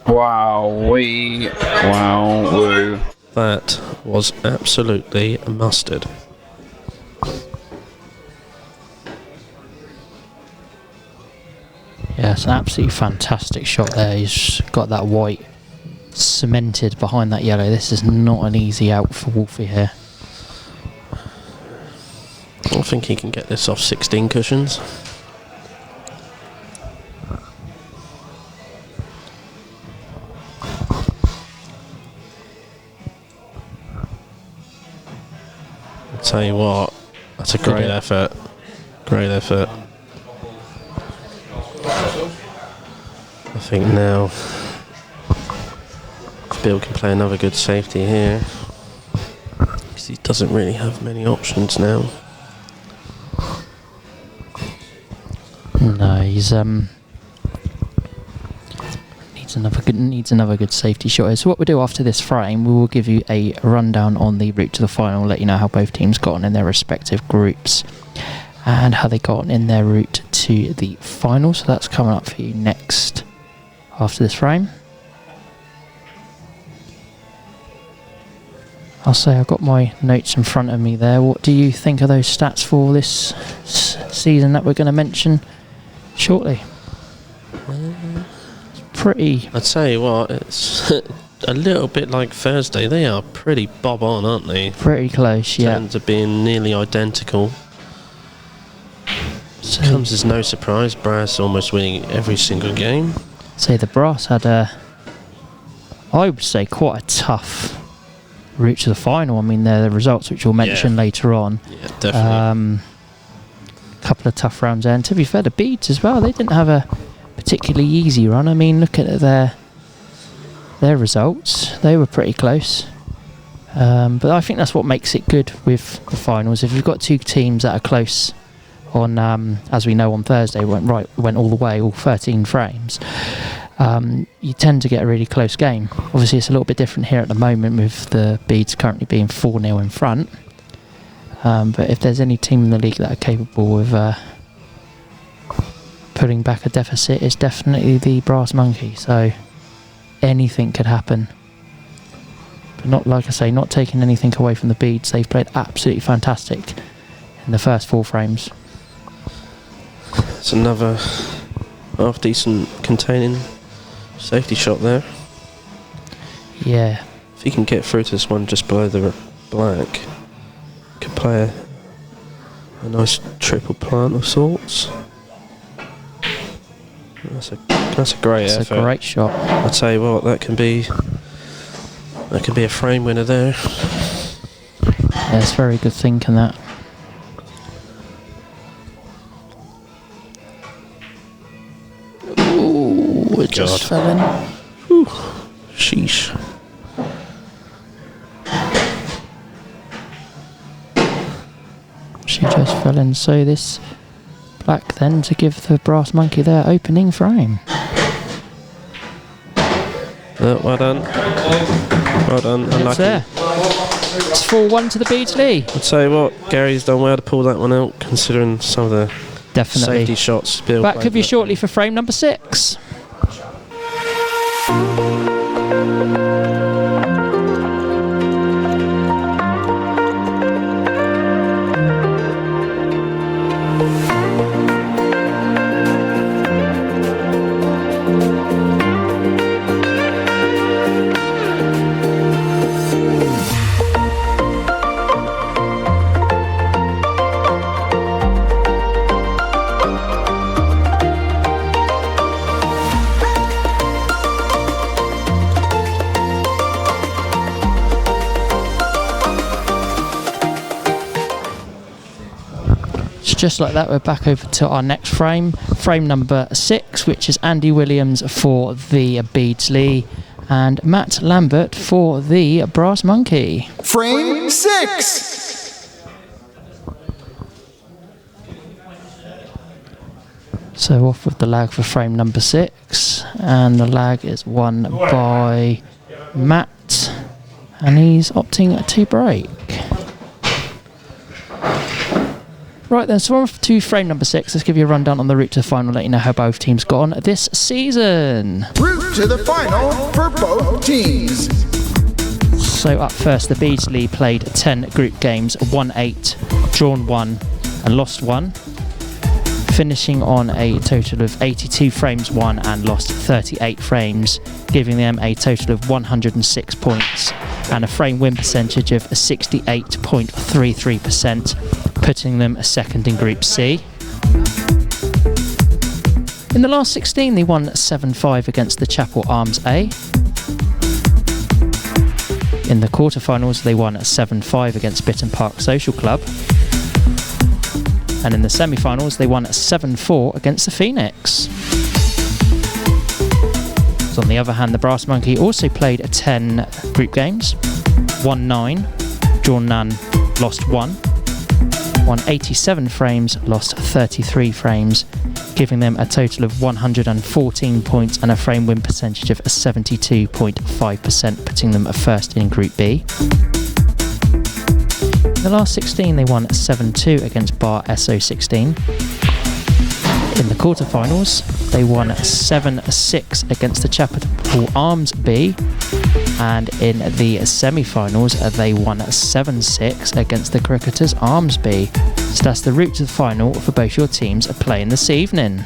S5: Wow-wee. Wow-woo.
S3: That was absolutely mustard.
S2: Yeah, it's an absolutely fantastic shot there. He's got that white cemented behind that yellow. This is not an easy out for Wolfie here.
S3: I think he can get this off 16 cushions. I'll tell you what, that's a great effort. Great effort. I think now Bill can play another good safety here, because he doesn't really have many options now.
S2: No, he's needs another good safety shot here. So what we'll do after this frame, we will give you a rundown on the route to the final, let you know how both teams got on in their respective groups and how they got on in their route to the final. So that's coming up for you next after this frame. I'll say I've got my notes in front of me there. What do you think of those stats for this season that we're going to mention shortly? It's pretty...
S3: I'd tell you what, it's a little bit like Thursday. They are pretty bob on, aren't they?
S2: Pretty close, yeah.
S3: Tend to being nearly identical.
S2: So
S3: Comes as no surprise, Brass almost winning every single game.
S2: say the Brass had I would say, quite a tough route to the final. I mean, they're the results which we'll mention later on.
S3: Yeah, definitely.
S2: Couple of tough rounds there. And to be fair, the Beads as well, they didn't have a particularly easy run. I mean, look at their results. They were pretty close. But I think that's what makes it good with the finals. If you've got two teams that are close on, as we know on Thursday, went all the way, all 13 frames, you tend to get a really close game. Obviously, it's a little bit different here at the moment with the Beads currently being 4-0 in front. But if there's any team in the league that are capable of putting back a deficit, it's definitely the Brass Monkey. So anything could happen. But not, like I say, not taking anything away from the Beads. They've played absolutely fantastic in the first 4 frames.
S3: It's another half decent containing safety shot there.
S2: Yeah.
S3: If he can get through to this one just below the black, could play a nice triple plant of sorts. That's a great effort.
S2: It's a great shot.
S3: I'll tell you what, that can be a frame winner there.
S2: Yeah, it's very good thinking, that. Ooh, it just fell in.
S3: Whew. Sheesh.
S2: She just fell in. So this black then to give the Brass Monkey their opening frame.
S3: Well done. Well done.
S2: It's
S3: Unlucky.
S2: there. It's 4-1 to the Beads lead.
S3: I'll tell you what, Gary's done well to pull that one out, considering some of the
S2: Definitely.
S3: safety shots. Bill
S2: Back
S3: played
S2: with you
S3: that.
S2: shortly for frame number 6. Just like that, we're back over to our next frame, frame number 6, which is Andy Williams for the Beardsley and Matt Lambert for the Brass Monkey.
S4: Frame 6.
S2: So off with the lag for frame number 6, and the lag is won by Matt, and he's opting to break. Right then, so on to frame number 6. Let's give you a rundown on the route to the final, let you know how both teams got on this season.
S4: Route to the final for both teams.
S2: So up first, the Beardsley played 10 group games, won 8, drawn 1 and lost 1, finishing on a total of 82 frames won and lost 38 frames, giving them a total of 106 points and a frame win percentage of 68.33%, putting them second in Group C. In the last 16, they won 7-5 against the Chapel Arms A. In the quarterfinals, they won 7-5 against Bitton Park Social Club. And in the semi-finals, they won 7-4 against the Phoenix. So on the other hand, the Brass Monkey also played 10 group games, won 9, drawn none, lost 1. Won 87 frames, lost 33 frames, giving them a total of 114 points and a frame win percentage of 72.5%, putting them first in Group B. In the last 16, they won 7-2 against Bar SO16. In the quarterfinals, they won 7-6 against the Chapel Arms B. And in the semi-finals, they won 7-6 against the Cricketers Armsby. So that's the route to the final for both your teams playing this evening.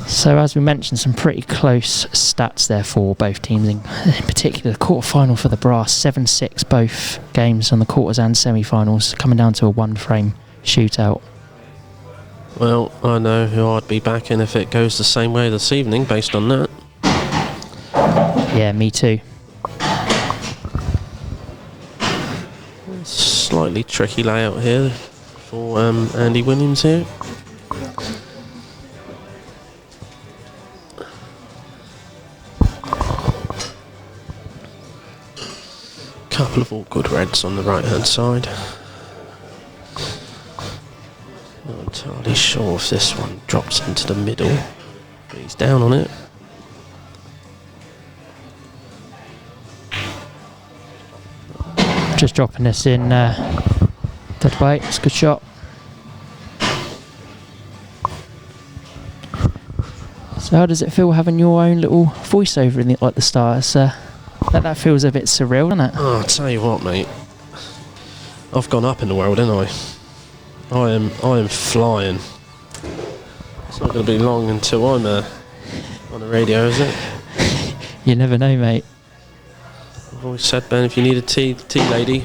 S2: So as we mentioned, some pretty close stats there for both teams, in particular the quarter-final for the Brass, 7-6 both games on the quarters and semi-finals, coming down to a one-frame shootout.
S3: Well, I know who I'd be backing if it goes the same way this evening, based on that.
S2: Yeah, me too.
S3: Slightly tricky layout here for Andy Williams here. Couple of awkward reds on the right hand side. Not entirely sure if this one drops into the middle, but he's down on it.
S2: Just dropping this in dead weight. It's a good shot. So how does it feel having your own little voiceover in like the stars? That feels a bit surreal, doesn't it?
S3: Oh, I'll tell you what, mate. I've gone up in the world, haven't I? I am flying. It's not going to be long until I'm on the radio, is it?
S2: You never know, mate.
S3: I've always said, Ben, if you need a tea lady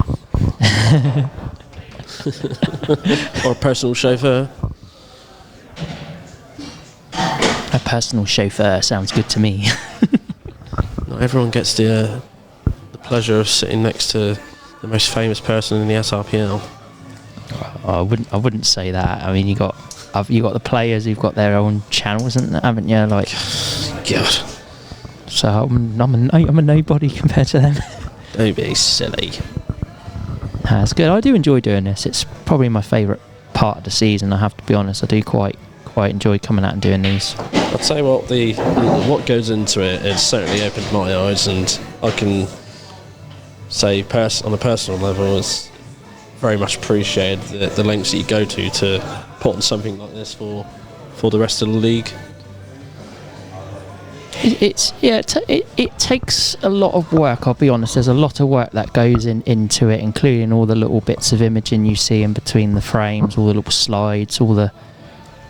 S3: or a personal chauffeur.
S2: A personal chauffeur sounds good to me.
S3: Not everyone gets the pleasure of sitting next to the most famous person in the SRPL.
S2: I wouldn't say that. I mean, you got the players who've got their own channels, haven't you? Like,
S3: God.
S2: So I'm a nobody compared to them.
S3: Don't be silly.
S2: That's good. I do enjoy doing this. It's probably my favourite part of the season. I have to be honest. I do quite enjoy coming out and doing these.
S3: I'll tell you what, what goes into it has certainly opened my eyes, and I can say on a personal level, it's very much appreciated the lengths that you go to put on something like this for the rest of the league.
S2: It takes a lot of work. I'll be honest. There's a lot of work that goes into it, including all the little bits of imaging you see in between the frames, all the little slides, all the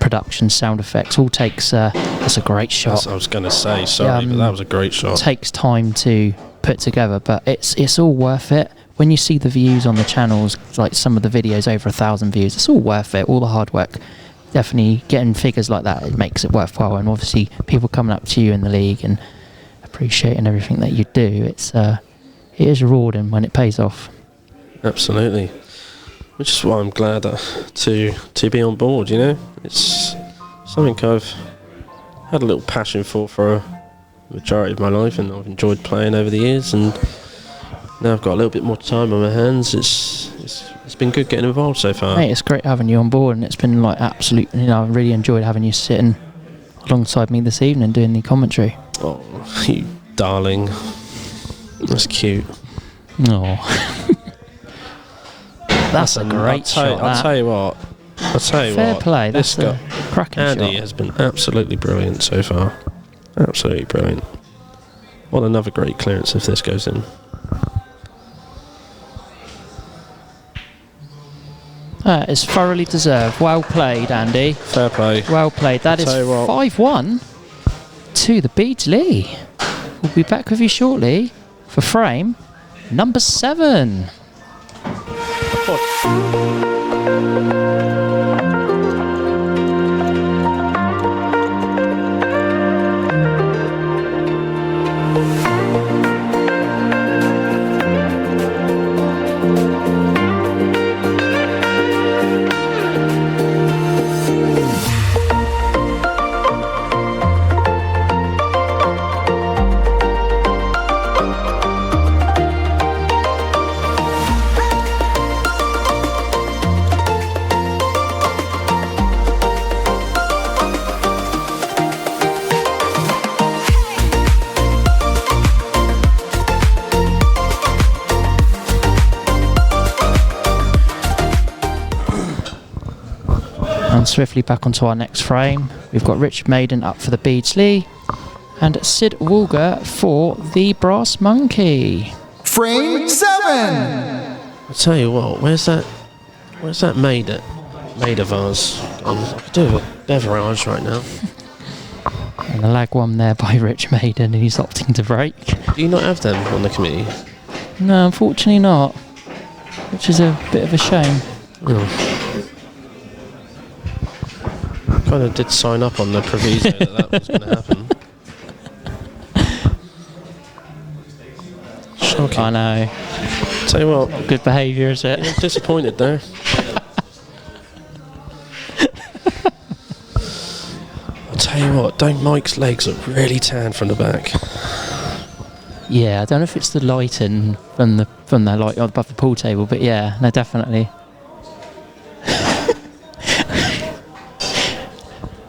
S2: production sound effects. All takes. That's a great shot.
S3: I was going to say, sorry, but that was a great shot.
S2: It takes time to put together, but it's all worth it. When you see the views on the channels, like some of the videos over 1,000 views, it's all worth it. All the hard work. Definitely getting figures like that, it makes it worthwhile, and obviously people coming up to you in the league and appreciating everything that you do, it is rewarding when it pays off.
S3: Absolutely, which is why I'm glad to be on board. You know, it's something I've had a little passion for a majority of my life, and I've enjoyed playing over the years, and now I've got a little bit more time on my hands. It's been good getting involved so far.
S2: Mate, it's great having you on board, and it's been like absolute. I really enjoyed having you sitting alongside me this evening doing the commentary.
S3: Oh, you darling. That's cute.
S2: Oh, that's a great shot.
S3: I'll tell you what.
S2: Fair play. That's a cracking shot.
S3: Andy has been absolutely brilliant so far. Absolutely brilliant. What another great clearance if this goes in.
S2: It's thoroughly deserved. Well played, Andy.
S3: Fair play.
S2: Well played. That is 5-1 to the Beardsley. We'll be back with you shortly for frame number 7. And swiftly back onto our next frame. We've got Richard Maiden up for the Beardsley and Sid Walger for the Brass Monkey.
S4: Frame 7.
S3: I'll tell you what, where's that maid of ours? I could do a beverage right now.
S2: And the lag one there by Rich Maiden, and he's opting to break.
S3: Do you not have them on the committee?
S2: No, unfortunately not. Which is a bit of a shame.
S3: Kind of did sign up on the proviso that was going to happen. Shocking.
S2: I know.
S3: Tell you what.
S2: Good behaviour, is it?
S3: I'm disappointed there. I'll tell you what, don't Mike's legs look really tan from the back?
S2: Yeah, I don't know if it's the lighting from the light above the pool table, but yeah, no, definitely.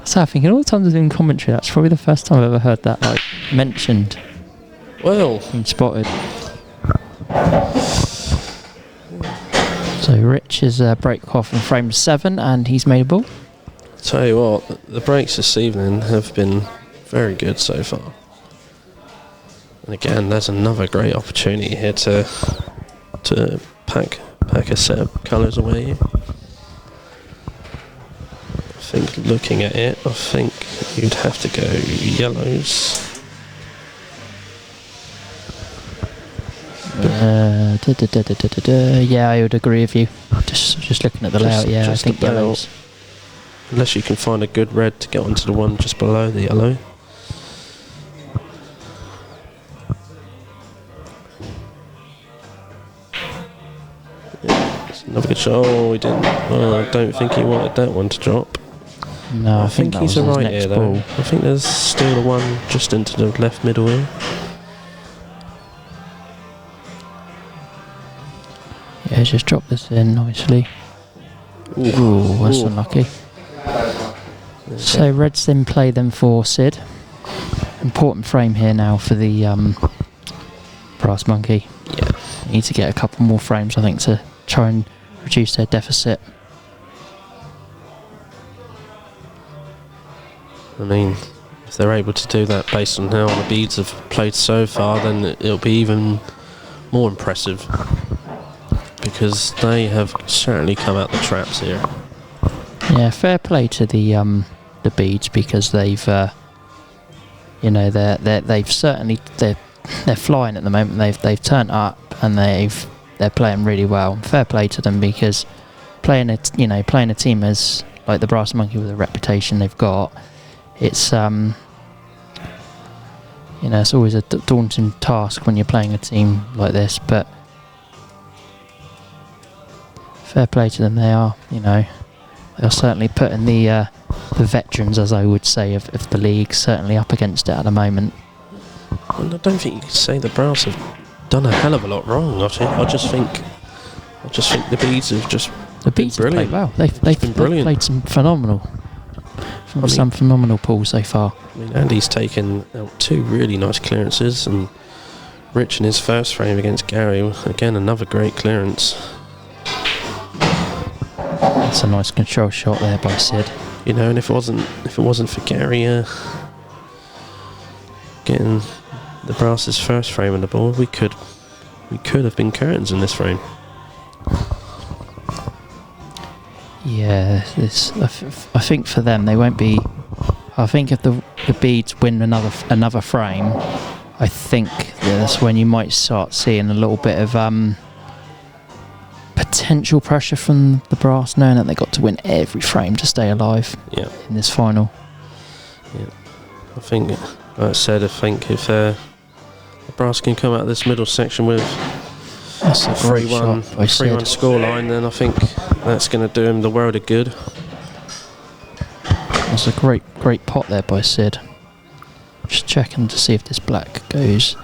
S2: So I'm thinking all the times I've been in commentary, that's probably the first time I've ever heard that mentioned.
S3: Well,
S2: Been spotted. So Rich is break off in frame 7 and he's made a ball.
S3: tell you what, the breaks this evening have been very good so far. And again, there's another great opportunity here to pack a set of colours away. I think looking at it, I think you'd have to go yellows.
S2: Yeah, I would agree with you. Just looking at the layout, yeah, I think yellows.
S3: Unless you can find a good red to get onto the one just below the yellow. Yeah, it's another good shot. Oh, he didn't. Oh, I don't think he wanted that one to drop.
S2: No,
S3: I think
S2: that
S3: he's
S2: was his
S3: alright
S2: next
S3: here
S2: ball.
S3: though. I think there's still the one just into the left middle here.
S2: Yeah, he's just dropped this in nicely. Ooh, that's unlucky. So Reds then play them for Sid. Important frame here now for the Brass Monkey.
S3: Yeah.
S2: Need to get a couple more frames, I think, to try and reduce their deficit.
S3: I mean, if they're able to do that based on how the beads have played so far, then it'll be even more impressive. Because they have certainly come out the traps here.
S2: Yeah, fair play to the beads, because they've they've certainly they're flying at the moment. They've turned up and they're playing really well. Fair play to them, because playing a team as like the Brass Monkey with a reputation they've got, it's it's always a daunting task when you're playing a team like this, but fair play to them. They are certainly putting the veterans, as I would say, of the league certainly up against it at the moment.
S3: And I don't think you could say the Brass have done a hell of a lot wrong. I just think the beads have just
S2: The beats have played well. They've
S3: been brilliant.
S2: played some phenomenal pools so far.
S3: I mean, Andy's taken out 2 really nice clearances, and Rich in his first frame against Gary, again another great clearance.
S2: That's a nice control shot there by Sid.
S3: And if it wasn't for Gary getting the Brass's first frame on the board, we could have been curtains in this frame.
S2: Yeah, I think for them they won't be. I think if the beads win another frame, I think that's when you might start seeing a little bit of potential pressure from the Brass, knowing that they got to win every frame to stay alive.
S3: Yeah.
S2: In this final.
S3: Yeah, I think, like I said, if the Brass can come out of this middle section with
S2: That's a great
S3: 3-1
S2: shot by Sid.
S3: scoreline, then I think that's going to do him the world of good.
S2: That's a great pot there by Sid. Just checking to see if this black goes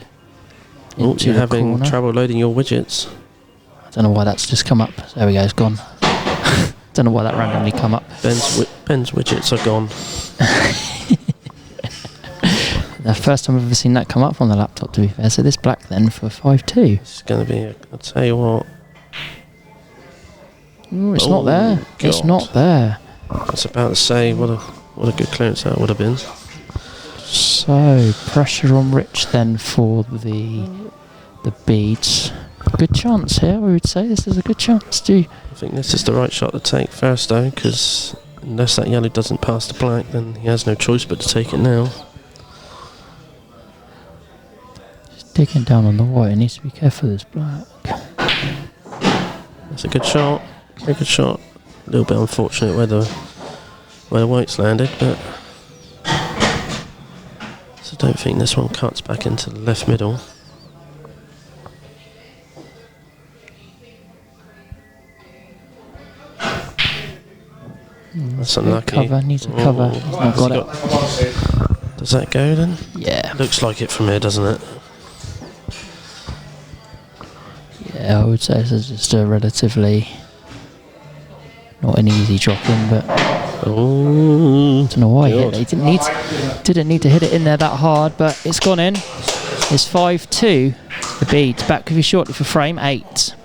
S2: into
S3: You're
S2: the
S3: having
S2: corner.
S3: trouble loading your widgets.
S2: I don't know why that's just come up. There we go, it's gone. Don't know why that randomly come up.
S3: Ben's widgets are gone.
S2: The first time I've ever seen that come up on the laptop, to be fair. So this black then for 5-2.
S3: It's going to be, I'll tell you what.
S2: Ooh, it's not there. It's
S3: God.
S2: not there.
S3: I was about to say, what a good clearance that would have been.
S2: So pressure on Rich then for the beads. Good chance here, we would say. This is a good chance to.
S3: I think this is the right shot to take first though, because unless that yellow doesn't pass the black, then he has no choice but to take it now.
S2: Just digging down on the white, he needs to be careful of this black.
S3: That's a good shot, very good shot. A little bit unfortunate where the white's landed, but so I don't think this one cuts back into the left middle. That's unlucky.
S2: Needs a cover. He's not got it.
S3: Does that go then?
S2: Yeah.
S3: Looks like it from here, doesn't it?
S2: Yeah, I would say this is just a relatively not an easy drop in, but I don't know why he hit it. He didn't need to hit it in there that hard, but it's gone in. It's 5-2. The beads back with you shortly for frame 8.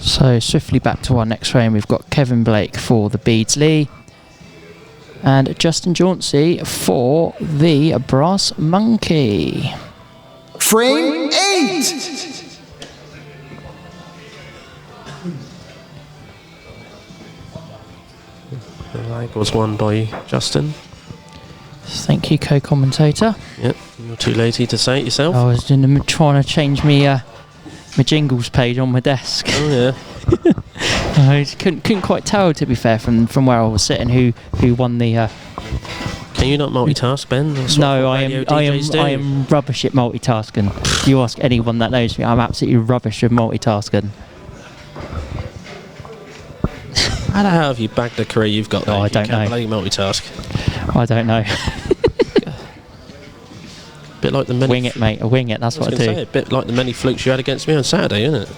S2: So swiftly back to our next frame, we've got Kevin Blake for the Beardsley and Justin Jauncey for the Brass Monkey.
S4: Frame 8!
S3: The lag was won by Justin.
S2: Thank you, co-commentator.
S3: Yep, you're too lazy to say it yourself.
S2: I was trying to change my jingles page on my desk.
S3: Oh yeah.
S2: I couldn't quite tell, to be fair, from where I was sitting who won the.
S3: Can you not multitask, Ben?
S2: No, I am rubbish at multitasking. You ask anyone that knows me, I'm absolutely rubbish at multitasking.
S3: How the hell have you bagged the career you've got?
S2: Oh, I don't know.
S3: You multitask.
S2: I don't know.
S3: Bit like the many.
S2: Wing it, mate. I wing it. That's what I do.
S3: Say, a bit like the many flukes you had against me on Saturday, isn't it?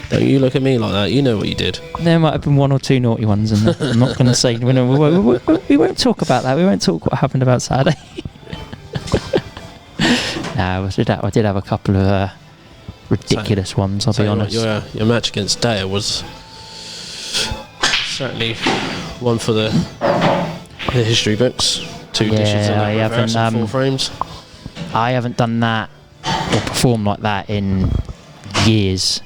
S3: Don't you look at me like that. You know what you did.
S2: There might have been one or two naughty ones in there. I'm not going to say. We won't talk about that. We won't talk what happened about Saturday. No, I did have a couple of ridiculous ones, I'll be honest.
S3: Your match against Daya was certainly one for the history books. 2 dishes in the reverse and 4 frames.
S2: I haven't done that or performed like that in years.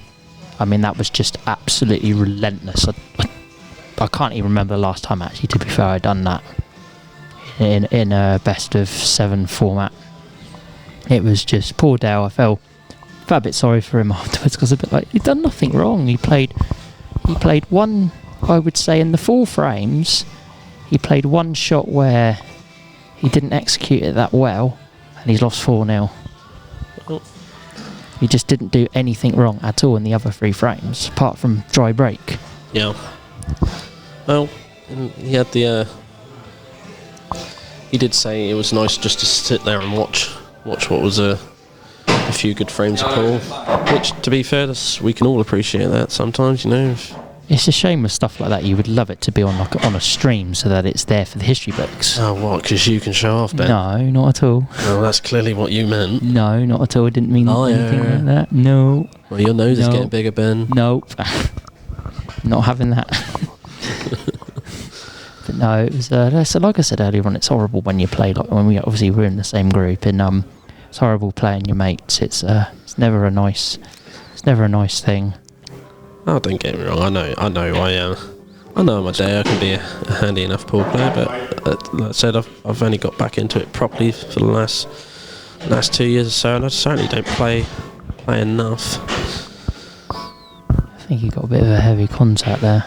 S2: I mean, that was just absolutely relentless. I can't even remember the last time, actually, to be fair, I'd done that in a best of 7 format. It was just poor Dale. I felt a bit sorry for him afterwards, because a bit like, he'd done nothing wrong. He played one, I would say, in the 4 frames, he played one shot where he didn't execute it that well, and he's lost 4-0. He just didn't do anything wrong at all in the other 3 frames, apart from dry break.
S3: Yeah. Well, he had the. He did say it was nice just to sit there and watch what was a few good frames of Paul. Which, to be fair, we can all appreciate that sometimes, you know.
S2: It's a shame with stuff like that. You would love it to be on a stream so that it's there for the history books.
S3: Oh, what? Because you can show off, Ben?
S2: No, not at all.
S3: Well, that's clearly what you meant.
S2: No, not at all. I didn't mean anything like that. No.
S3: Well, your nose is getting bigger, Ben.
S2: Nope. Not having that. But no, it was. So like I said earlier on, it's horrible when you play. Like when we obviously were in the same group, and It's horrible playing your mates. It's never a nice thing.
S3: Oh, don't get me wrong. I know on my day I can be a handy enough pool player, but like I said, I've only got back into it properly for the last 2 years or so, and I certainly don't play enough.
S2: I think you got a bit of a heavy contact there.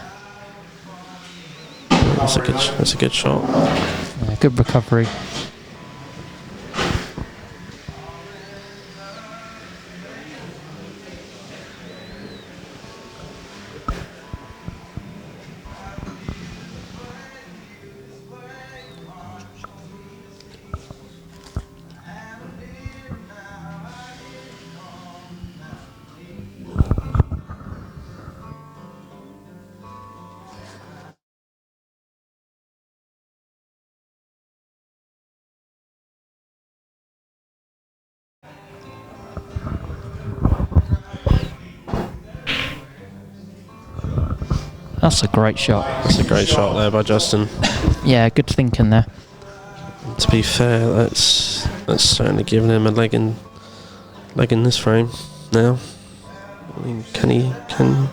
S3: That's a good shot.
S2: Yeah, good recovery. That's a great shot.
S3: That's a great shot there by Justin.
S2: Yeah, good thinking there.
S3: To be fair, that's certainly giving him a leg in this frame now. I mean, can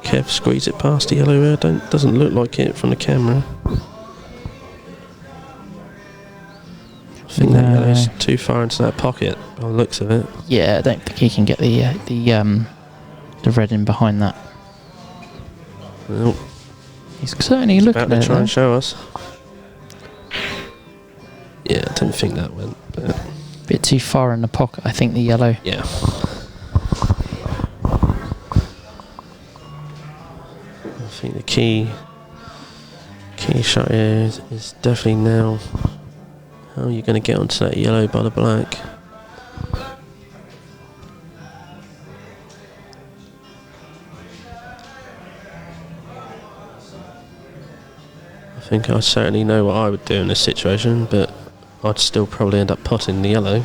S3: Kev squeeze it past the yellow here? Doesn't look like it from the camera. I think that yellow's too far into that pocket by the looks of it.
S2: Yeah, I don't think he can get the red in behind that.
S3: Well,
S2: he's certainly looking
S3: about
S2: at
S3: to try
S2: it.
S3: and show us. Yeah, I didn't think that went. But
S2: bit too far in the pocket, I think, the yellow.
S3: yeah. I think the key shot here is definitely now how are you going to get onto that yellow by the black. I think I certainly know what I would do in this situation, but I'd still probably end up potting the yellow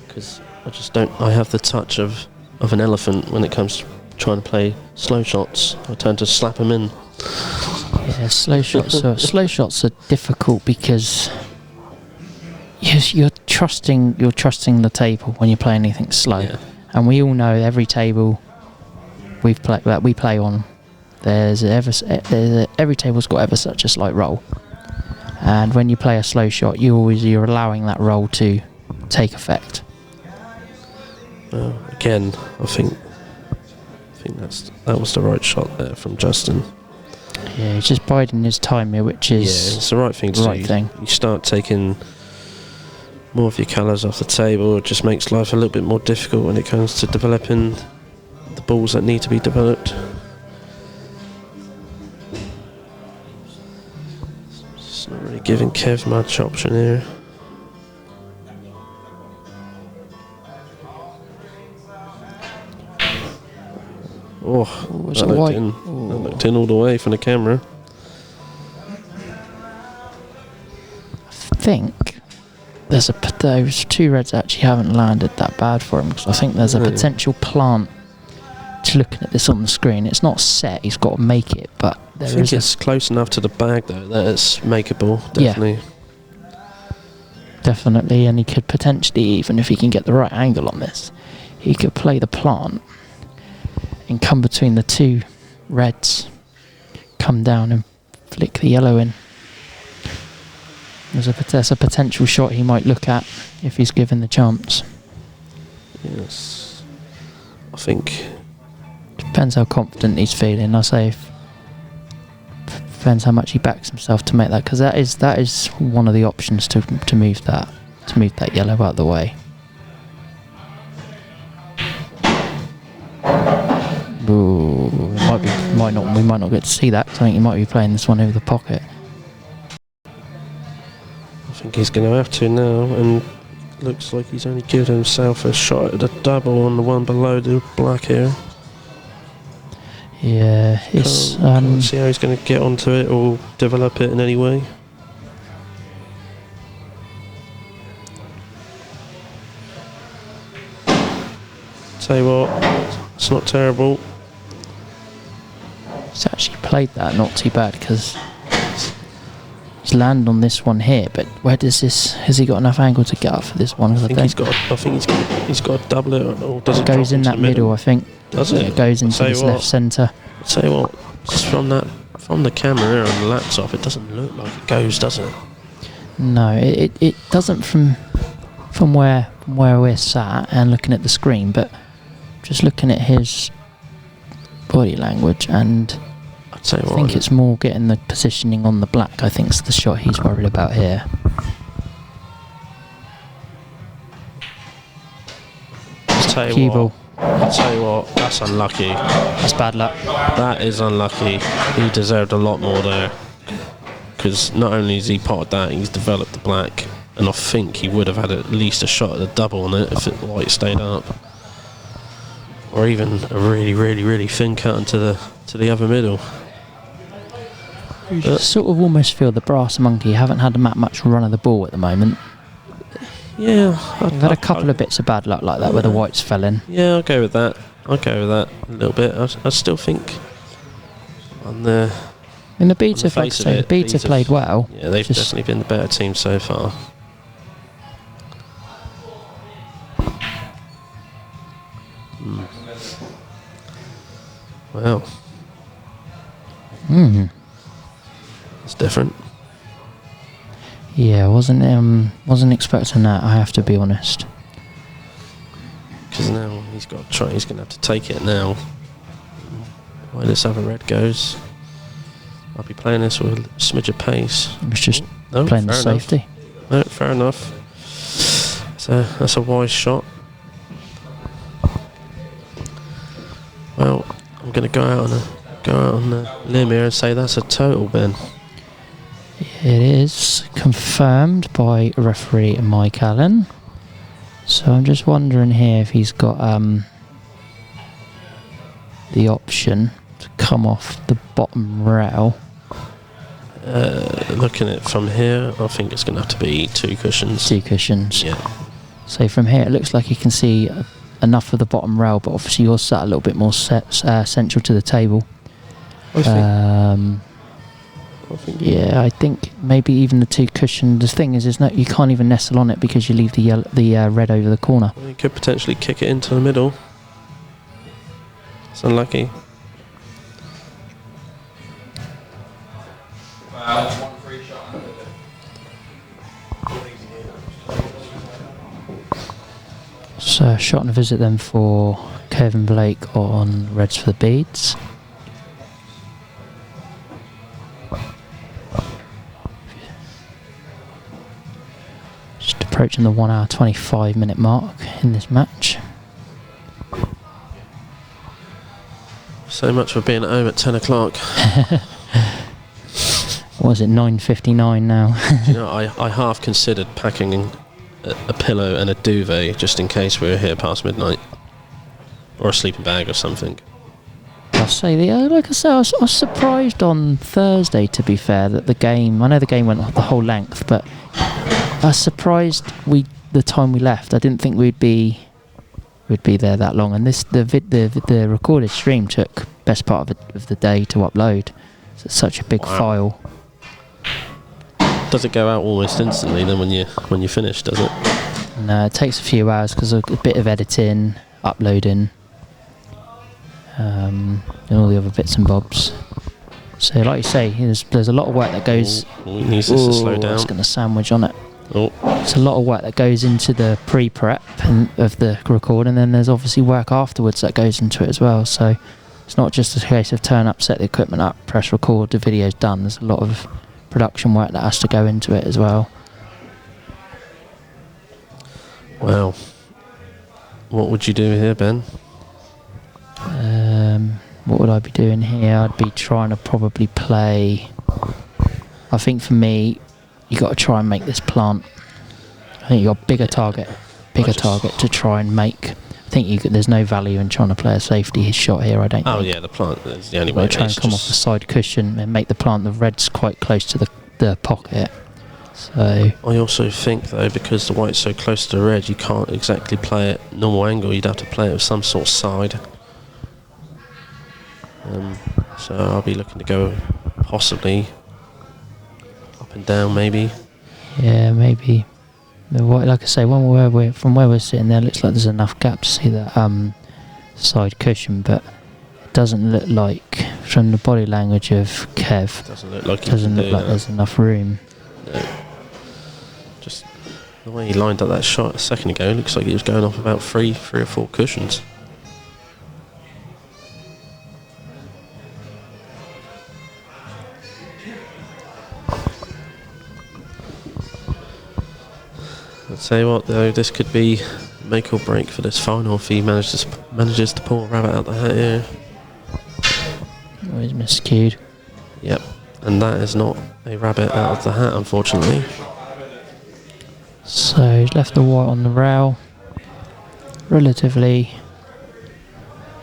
S3: because I have the touch of an elephant when it comes to trying to play slow shots. I tend to slap them in.
S2: Yeah, slow shots are difficult because you're trusting the table when you play anything slow.
S3: Yeah.
S2: And we all know every table we play on, every table's got ever such a slight roll, and when you play a slow shot, you're allowing that roll to take effect.
S3: Well, again, I think that was the right shot there from Justin.
S2: Yeah, he's just biding his time here, which is
S3: it's the right thing to do. You start taking more of your colours off the table. It just makes life a little bit more difficult when it comes to developing the balls that need to be developed. It's not really giving Kev much option here.
S2: That
S3: looked in all the way from the camera.
S2: I think those two reds actually haven't landed that bad for him, because I think there's a potential plant. To looking at this on the screen, it's not set. He's got to make it, but
S3: I think it's close enough to the bag though that it's makeable. Definitely.
S2: Yeah. Definitely, and he could potentially, even if he can get the right angle on this, he could play the plant and come between the two reds, come down and flick the yellow in. There's a potential shot he might look at if he's given the chance.
S3: Yes, I think.
S2: Depends how confident he's feeling. I say, depends how much he backs himself to make that, because that is one of the options to move that yellow out of the way. Ooh, we might not get to see that, because I think he might be playing this one over the pocket.
S3: I think he's going to have to now, and looks like he's only given himself a shot at the double on the one below the black here.
S2: Yeah, it's
S3: can't see how he's going to get onto it or develop it in any way. Tell you what, it's not terrible.
S2: He's actually played that not too bad, because he's landed on this one here, but where does this, has he got enough angle to get up for this one?
S3: I think he's got he's got to double it, or does it
S2: goes
S3: drop
S2: in
S3: into
S2: that
S3: the
S2: middle, I think.
S3: Does it?
S2: It goes into this left centre.
S3: Tell you what, just from the camera here on the laptop, it doesn't look like it goes, does it?
S2: No, it doesn't from where we're sat and looking at the screen, but just looking at his body language, and
S3: I
S2: think it's more getting the positioning on the black. I think's the shot he's worried about here. Cue ball.
S3: I'll tell you what, that's unlucky.
S2: That's bad luck.
S3: That is unlucky. He deserved a lot more there. Because not only has he potted that, he's developed the black. And I think he would have had at least a shot at the double on it if the white stayed up. Or even a really, really, really thin cut into the other middle.
S2: You sort of almost feel the brass monkey haven't had much run of the ball at the moment.
S3: Yeah.
S2: We've had a couple of bits of bad luck like that where the whites fell in.
S3: Yeah, I'll go with that. a little bit. I still think on the...
S2: In the beta, like I say, the beta played well.
S3: Yeah, they've definitely been the better team so far. Wow. It's different.
S2: Yeah, wasn't expecting that, I have to be honest.
S3: Because now he's got to try. He's going to have to take it now. Where this other red goes, I'll be playing this with a smidge of pace.
S2: It was just playing the safety.
S3: No, fair enough. So that's a wise shot. Well, I'm going to go out on a limb here and say that's a total, Ben.
S2: It is confirmed by referee Mike Allen. So I'm just wondering here if he's got the option to come off the bottom rail.
S3: Looking at it from here, I think it's going to have to be two cushions.
S2: Two cushions.
S3: Yeah.
S2: So from here, it looks like you can see enough of the bottom rail, but obviously you're sat a little bit more central to the table. I think maybe even the two cushions. The thing is you can't even nestle on it because you leave the red over the corner.
S3: Well, you could potentially kick it into the middle. It's unlucky.
S2: So shot and a visit then for Kevin Blake on reds for the beads. Just approaching the 1 hour 25 minute mark in this match.
S3: So much for being at home at 10 o'clock.
S2: What is it, 9:59 now?
S3: You know, I half considered packing a pillow and a duvet just in case we were here past midnight. Or a sleeping bag or something.
S2: I'll say, like I said, I was surprised on Thursday, to be fair, that the game, I know the game went the whole length, but I was surprised the time we left. I didn't think we'd be there that long, and the recorded stream took best part of the day to upload. So it's such a big file.
S3: Does it go out almost instantly then when you finish, does it?
S2: No, it takes a few hours because of a bit of editing, uploading, and all the other bits and bobs. So like you say, there's a lot of work that goes...
S3: He needs this to slow down.
S2: It's going to sandwich on it.
S3: Oh.
S2: It's a lot of work that goes into the pre-prep of the record, and then there's obviously work afterwards that goes into it as well. So it's not just a case of turn up, set the equipment up, press record, the video's done. There's a lot of production work that has to go into it as well.
S3: Wow. What would you do here, Ben?
S2: What would I be doing here? I'd be trying to probably play... I think for me, you got to try and make this plant. I think you got bigger target to try and make. I think there's no value in trying to play a safety shot here, I don't think.
S3: Oh yeah, the plant is the only way.
S2: Try and come off the side cushion and make the plant. The red's quite close to the pocket. So
S3: I also think though, because the white's so close to the red, you can't exactly play it normal angle. You'd have to play it with some sort of side. So I'll be looking to go possibly up and down, maybe.
S2: Yeah, maybe Like I say, from where we're sitting there, it looks like there's enough gap to see that side cushion, but it doesn't look like, from the body language of Kev,
S3: Doesn't look like
S2: there's enough room.
S3: No. Just the way he lined up that shot a second ago, it looks like he was going off about three or four cushions. I'll tell you what though, this could be make or break for this final if he manages to pull a rabbit out the hat here.
S2: Oh, he's miscued.
S3: Yep, and that is not a rabbit out of the hat, unfortunately.
S2: So he's left the white on the rail. Relatively,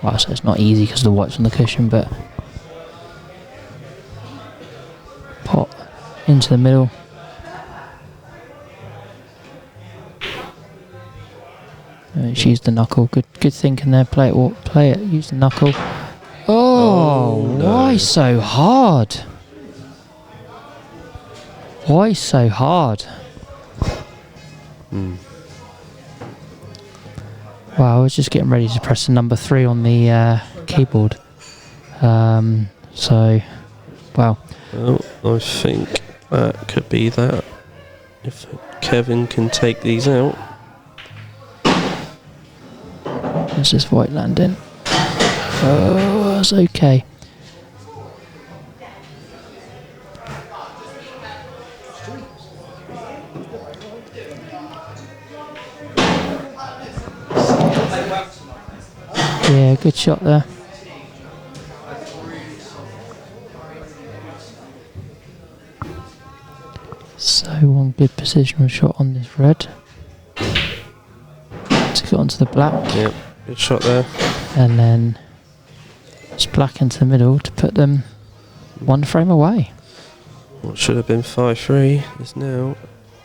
S2: well, so it's not easy because the white's on the cushion, but pot into the middle. Use the knuckle. Good thinking there. Play it. Use the knuckle. Oh,
S3: no.
S2: Why so hard? Why so hard? Wow, I was just getting ready to press the number 3 on the keyboard. So, wow.
S3: Well, I think that could be that. If Kevin can take these out.
S2: It's just white landing. Oh, that's okay. Yeah, good shot there. So one good positional shot on this red. To get onto the black.
S3: Yep, good shot there.
S2: And then just black into the middle to put them one frame away.
S3: What should have been 5-3 is now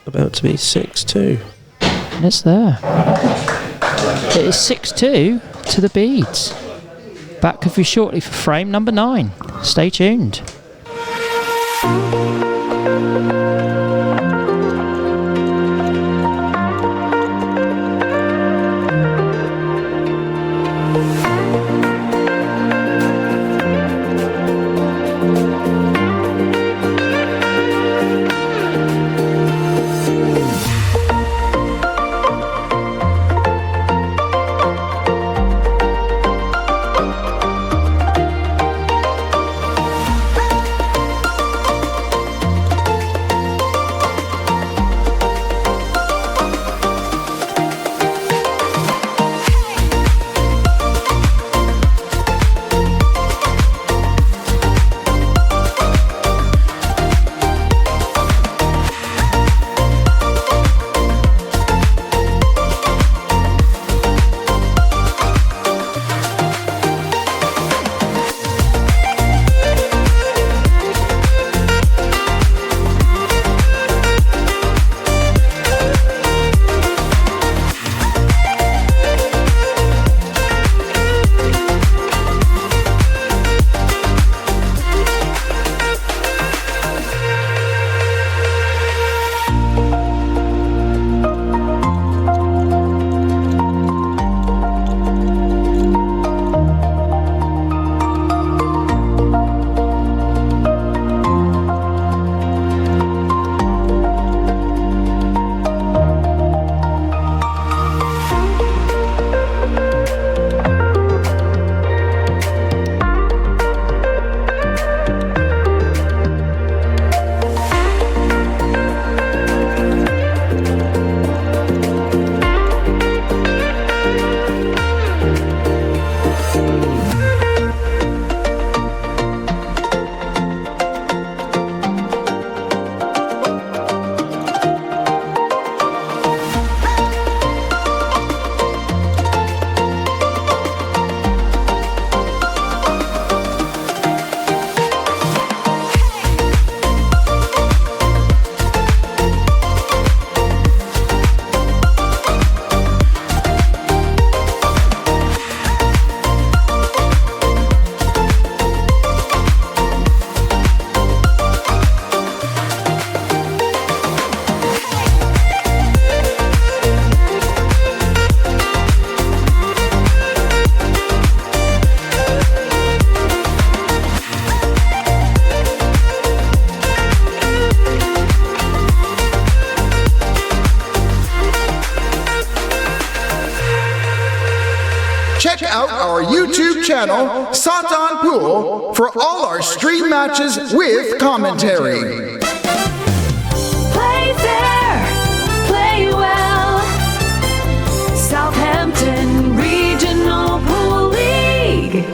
S3: about to be 6-2.
S2: And it's there. It is 6-2 to the beads. Back with you shortly for frame number 9. Stay tuned.
S4: check out our YouTube channel, Satan Pool, for all our stream matches with commentary.
S6: Play fair, play well. Southampton Regional Pool League.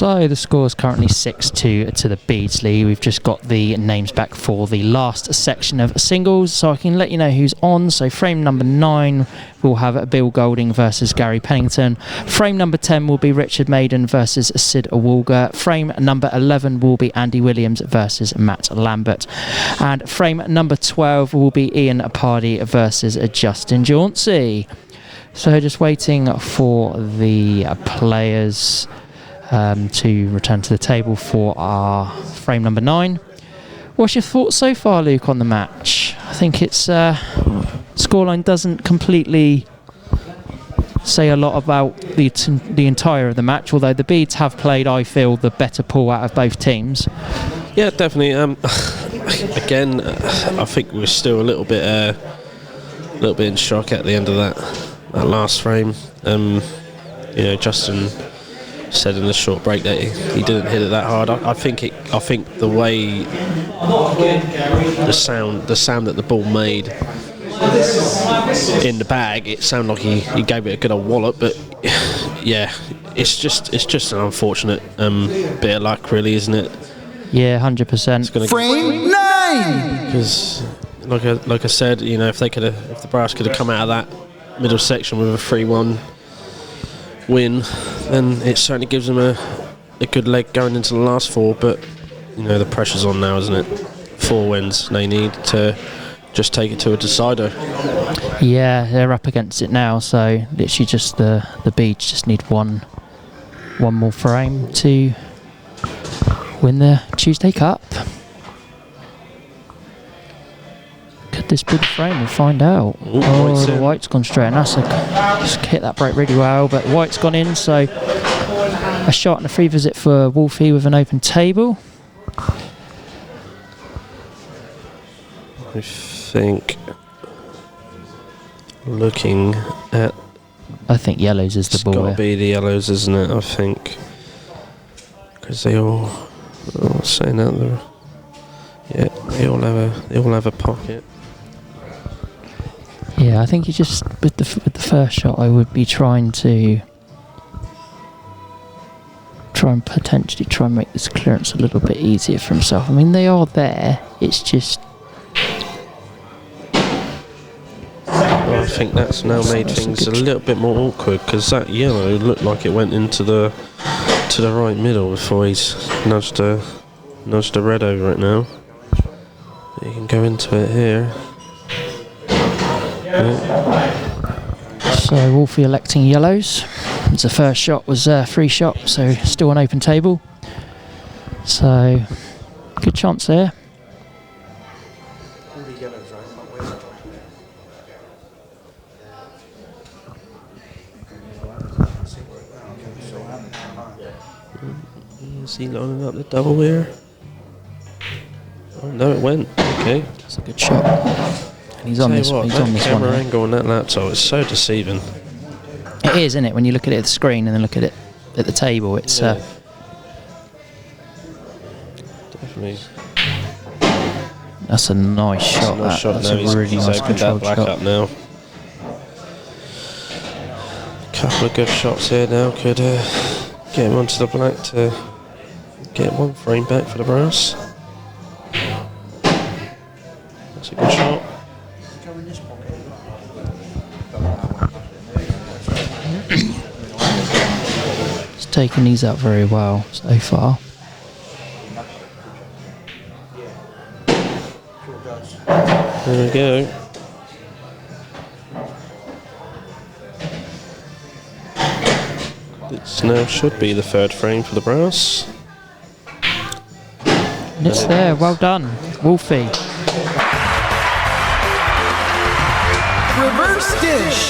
S2: So the score is currently 6-2 to the Beardsley. We've just got the names back for the last section of singles, so I can let you know who's on. So frame number 9 will have Bill Golding versus Gary Pennington. Frame number 10 will be Richard Maiden versus Sid Awolga. Frame number 11 will be Andy Williams versus Matt Lambert. And frame number 12 will be Ian Pardy versus Justin Jauncey. So just waiting for the players to return to the table for our frame number 9. What's your thoughts so far, Luke, on the match? I think it's scoreline doesn't completely say a lot about the entire of the match, although the Beads have played, I feel, the better pool out of both teams.
S3: Yeah, definitely. Again, I think we're still a little bit in shock at the end of that last frame. Justin said in the short break that he didn't hit it that hard. I think the way the sound that the ball made in the bag, it sounded like he gave it a good old wallop. But yeah, it's just an unfortunate bit of luck, really, isn't it?
S2: Yeah, 100%.
S4: Frame 9.
S3: Because like I said, if the Brass could have come out of that middle section with a 3-1 win, then it certainly gives them a good leg going into the last 4. But the pressure's on now, isn't it? 4 wins they need to just take it to a decider.
S2: Yeah, they're up against it now, so literally just the Beach just need one more frame to win the Tuesday Cup. Could this be the frame? We'll find out. The white's gone straight, and just hit that break really well, but white's gone in, so a shot and a free visit for Wolfie with an open table.
S3: I think looking at,
S2: I think yellows is the ball.
S3: It's got to be the yellows, isn't it? I think, because they all saying that they all have a pocket.
S2: Yeah, I think you just with the first shot, I would be trying and potentially try and make this clearance a little bit easier for himself. I mean, they are there. It's just.
S3: Well, I think that's now made things a little bit more awkward, because that yellow looked like it went into the right middle before he's nudged the red over it now. You can go into it here. Yeah.
S2: So Wolfie electing yellows. The first shot was a free shot, so still an open table. So good chance there. Is he lining up the double here? Oh no, it went. Okay, that's a good shot. And he's on this. He's on this one.
S3: Camera angle on that laptop is so deceiving.
S2: It is, isn't it? When you look at it at the screen and then look at it at the table, it's
S3: definitely.
S2: That's a nice shot. That's a really nice
S3: opened that black
S2: shot.
S3: up now. Couple of good shots here now could get him onto the black to get 1 frame back for the Brass. That's a good shot.
S2: He's taken these out very well so far.
S3: There we go. This now should be the 3rd frame for the Brass.
S2: And it's there, well done, Wolfie.
S4: Reverse dish.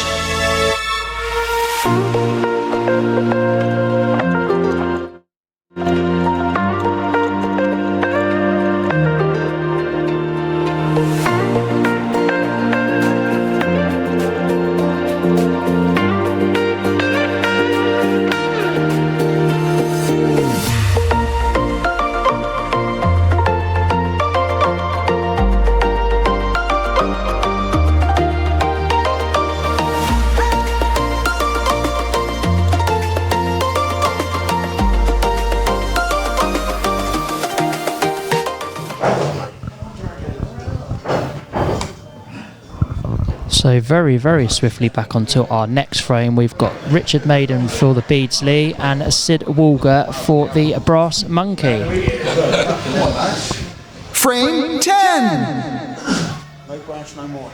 S2: So very, very swiftly back onto our next frame. We've got Richard Maiden for the Beardsley and Sid Walger for the Brass Monkey.
S4: Frame 10.
S7: No brass, no more.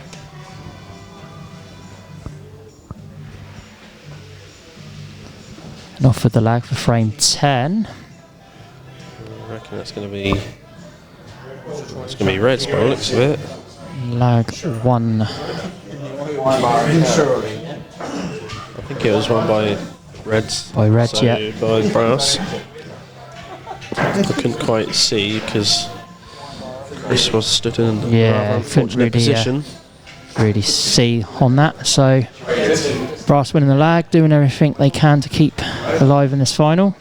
S2: And off with the lag for frame 10.
S3: I reckon that's going to be... It's going to be Reds by the looks of it.
S2: Lag 1.
S3: I think it was won by Reds.
S2: By Reds,
S3: so
S2: yeah.
S3: By Brass. I couldn't quite see because Chris was stood in a rather unfortunate position.
S2: Really see on that. So Brass winning the lag, doing everything they can to keep alive in this final,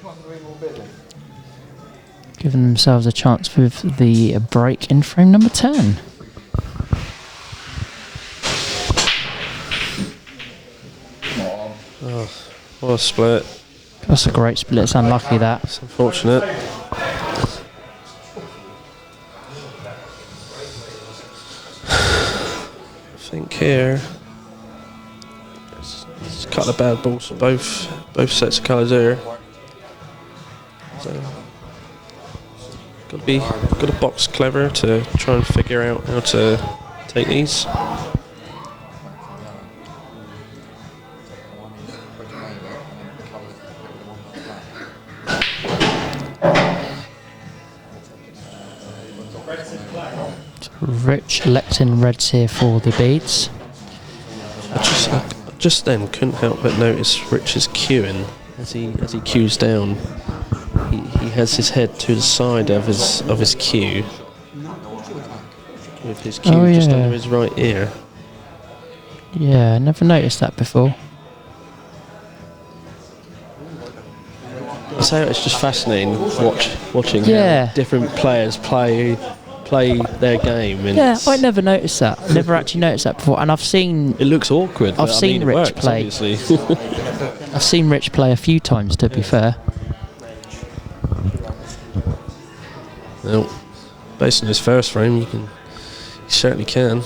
S2: giving themselves a chance with the break in frame number 10.
S3: Oh, what a split.
S2: That's a great split. It's unlucky that.
S3: It's unfortunate. I think here it's a couple of bad balls for both sets of colours here. So got to box clever to try and figure out how to take these.
S2: Rich Lecton Reds here for the Beads.
S3: I just then couldn't help but notice Rich's queuing as he queues down. He has his head to the side of his cue, with his cue just under his right ear.
S2: Yeah, I never noticed that before.
S3: So it's just fascinating watching
S2: Yeah.
S3: how different players play their game. And
S2: Yeah, I never noticed that. I never actually noticed that before. And I've seen
S3: it looks awkward.
S2: I've seen
S3: it
S2: Rich
S3: works,
S2: play.
S3: Obviously.
S2: I've seen Rich play a few times, to be fair.
S3: Well, based on his first frame, you certainly can.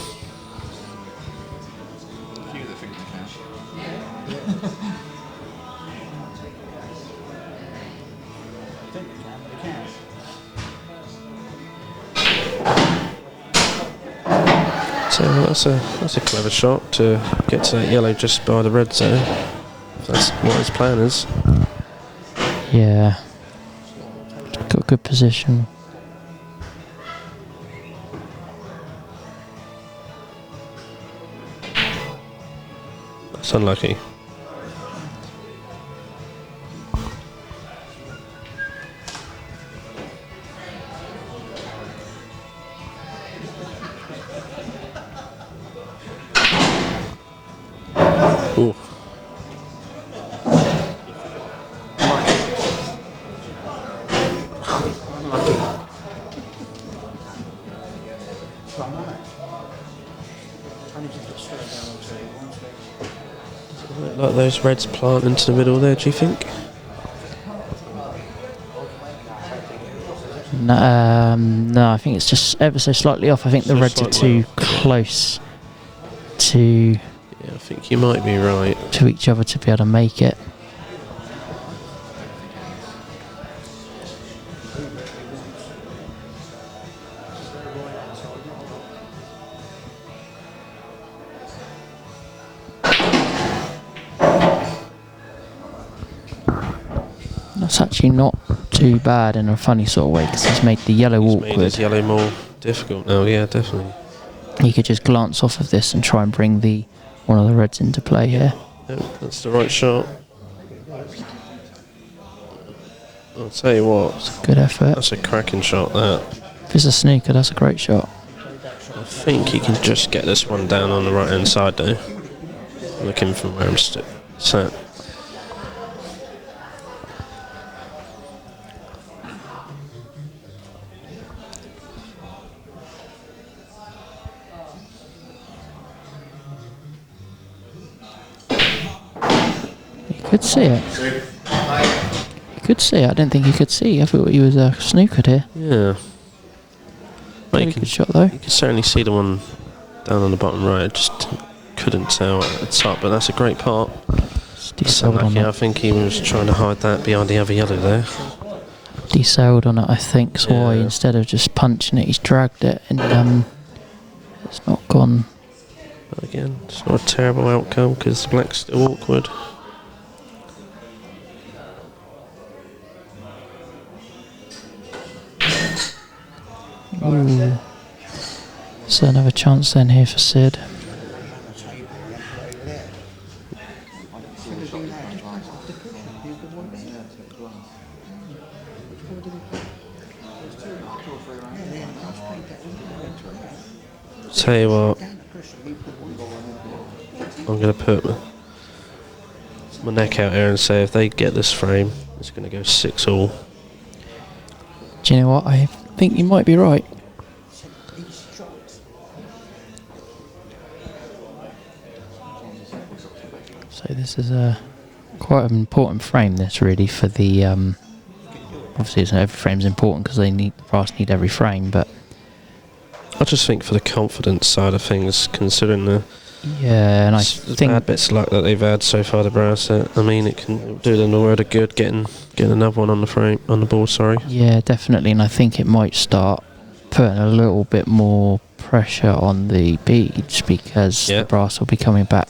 S3: So that's a clever shot to get to that yellow just by the red zone. If that's what his plan is.
S2: Yeah. Got a good position.
S3: That's unlucky. Ooh. Like those reds plant into the middle there, do you think?
S2: No, I think it's just ever so slightly off. I think the reds are too close to
S3: Yeah, I think you might be right.
S2: to each other to be able to make it. That's actually not too bad in a funny sort of way because he's made the yellow
S3: He's
S2: awkward.
S3: made his yellow more difficult now, yeah, definitely.
S2: He could just glance off of this and try and bring the one of the reds into play here.
S3: Yep, that's the right shot. I'll tell you what,
S2: Good effort.
S3: that's a cracking shot, that.
S2: If it's a snooker, that's a great shot.
S3: I think he can just get this one down on the right hand side though. Looking from where I'm sat.
S2: He could see it. He could see it. I didn't think he could see. I thought he was snookered here.
S3: Yeah. Well,
S2: Very good shot though.
S3: you can certainly see the one down on the bottom right. I just couldn't tell at the top, but that's a great part. So
S2: Desailed on
S3: lucky, I
S2: it.
S3: think he was trying to hide that behind the other yellow there.
S2: Desailed on it, I think. So why
S3: Yeah.
S2: instead of just punching it, he's dragged it, and it's not gone.
S3: But again, it's not a terrible outcome because the black's still awkward.
S2: Ooh. So another chance then here for Sid.
S3: Tell you what, I'm going to put my neck out here and say if they get this frame, it's going to go 6-all.
S2: Do you know what? I think you might be right. So this is quite an important frame. This really for the obviously every frame's important because the brass need every frame, but
S3: I just think for the confidence side of things, considering the
S2: yeah, and I
S3: the
S2: think
S3: bad bits of luck that they've had so far, the brass, I mean, it can do them the world of good getting another one on the frame, on the board, sorry.
S2: yeah, definitely, and I think it might start putting a little bit more pressure on the beads because
S3: Yeah.
S2: the brass will be coming back.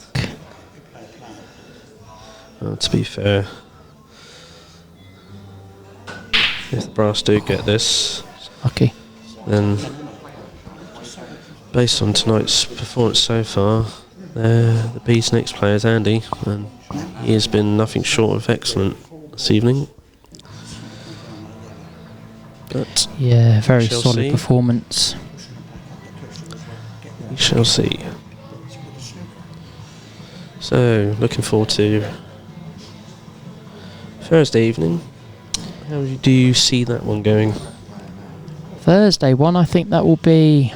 S3: To be fair, if the brass do get this,
S2: Lucky.
S3: then based on tonight's performance so far, the Bees' next player is Andy, and he has been nothing short of excellent this evening. But
S2: Yeah, very
S3: Shall
S2: solid
S3: see.
S2: performance.
S3: we shall see. So, looking forward to Thursday evening. How do you see that one going?
S2: Thursday one, I think that will be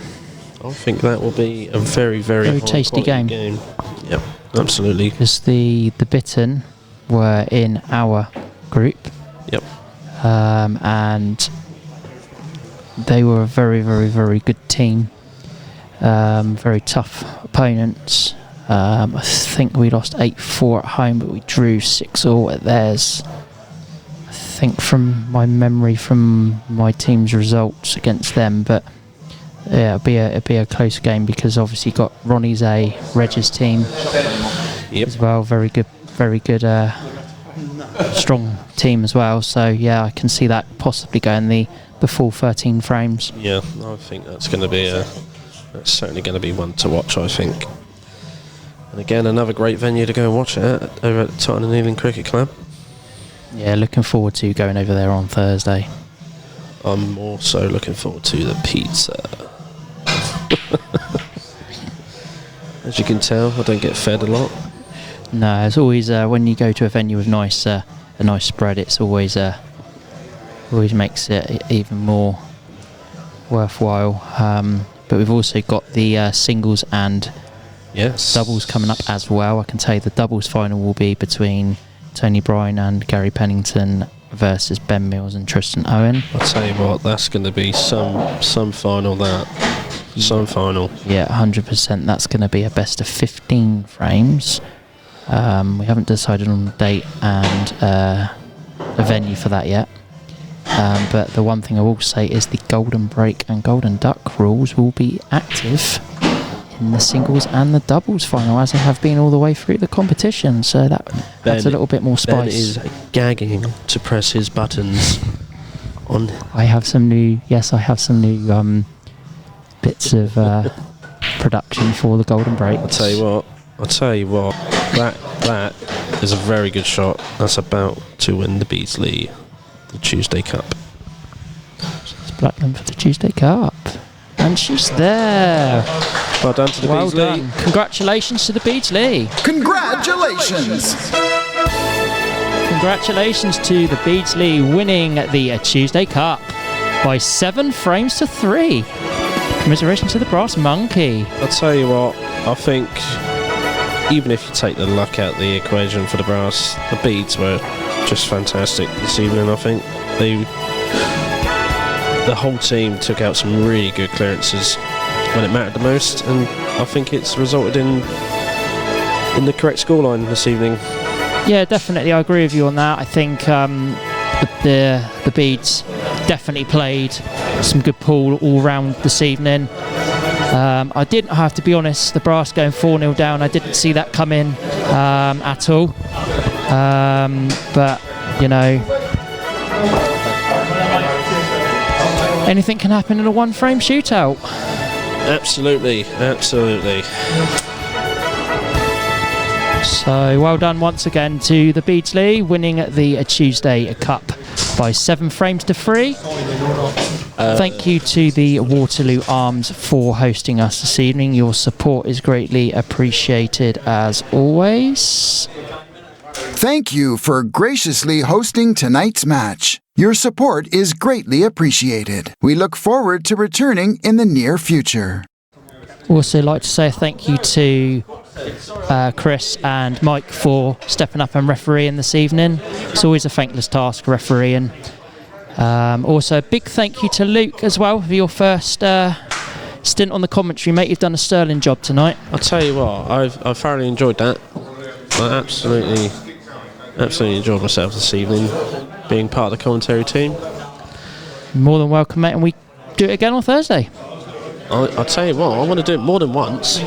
S3: I think that will be a very, very,
S2: Very
S3: high
S2: tasty
S3: quality
S2: game.
S3: Yep, absolutely.
S2: because the Bitten were in our group,
S3: Yep.
S2: and they were a very, very, very good team. Very tough opponents. I think we lost 8-4 at home, but we drew 6-all at theirs. I think from my memory from my team's results against them, but yeah, it'd be a close game because obviously got Ronnie's Reg's team
S3: Yep.
S2: as well. Very good, strong team as well. So yeah, I can see that possibly going the full 13 frames.
S3: Yeah, I think that's going to be that's certainly going to be one to watch, I think. And again, another great venue to go and watch it at, over at Tottenham Ealing Cricket Club.
S2: Yeah, looking forward to going over there on Thursday.
S3: I'm also looking forward to the pizza. As you can tell, I don't get fed a lot.
S2: No, it's always when you go to a venue with a nice spread, it's always makes it even more worthwhile. But we've also got the singles and
S3: Yes.
S2: doubles coming up as well. I can tell you the doubles final will be between Tony Bryan and Gary Pennington versus Ben Mills and Tristan Owen.
S3: I'll tell you what, that's going to be some final, that. Some final.
S2: Yeah, 100%. That's going to be a best of 15 frames. We haven't decided on the date and a venue for that yet. But the one thing I will say is the Golden Break and Golden Duck rules will be active in the singles and the doubles final, as they have been all the way through the competition. So that's a little bit more spice.
S3: Ben is gagging to press his buttons on.
S2: I have some new bits of production for the Golden Break.
S3: I'll tell you what, that is a very good shot. That's about to win the Beasley the Tuesday Cup.
S2: It's Blackman for the Tuesday Cup. And she's there.
S3: Well done to the
S2: Well
S3: Beasley.
S2: done. Congratulations to the Beasley.
S4: Congratulations!
S2: Congratulations to the Beasley winning the Tuesday Cup by 7 frames to 3. Commiseration to the Brass Monkey.
S3: I'll tell you what, I think even if you take the luck out of the equation for the brass, the beads were just fantastic this evening. I think the whole team took out some really good clearances when it mattered the most, and I think it's resulted in in the correct scoreline this evening.
S2: Yeah, definitely. I agree with you on that. I think the Beads definitely played some good pool all round this evening. I didn't have to be honest, the Brass going 4-0 down, I didn't see that come in at all. But, you know, anything can happen in a one-frame shootout.
S3: Absolutely, absolutely.
S2: So well done once again to the Beardsley, winning the Tuesday Cup by 7 frames to 3. Thank you to the Waterloo Arms for hosting us this evening. Your support is greatly appreciated as always.
S4: Thank you for graciously hosting tonight's match. Your support is greatly appreciated. We look forward to returning in the near future.
S2: Also like to say thank you to Chris and Mike for stepping up and refereeing this evening. It's always a thankless task refereeing. Also a big thank you to Luke as well for your first stint on the commentary, mate. You've done a sterling job tonight.
S3: I'll tell you what, I've thoroughly enjoyed that. I absolutely enjoyed myself this evening, being part of the commentary team.
S2: More than welcome, mate, and we do it again on Thursday.
S3: I'll tell you what, I want to do it more than once.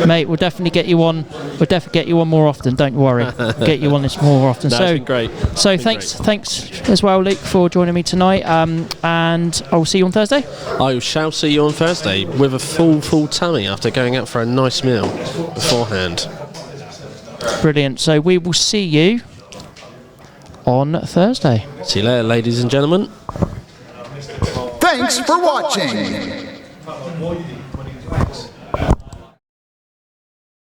S2: Mate, we'll definitely get you on. We'll definitely get you on more often. Don't worry. Get you on this more often.
S3: No,
S2: So
S3: it's been great.
S2: So thanks as well, Luke, for joining me tonight. And I'll see you on Thursday.
S3: I shall see you on Thursday with a full tummy after going out for a nice meal beforehand.
S2: Brilliant. So we will see you on Thursday.
S3: See you later, ladies and gentlemen.
S4: Thanks for watching.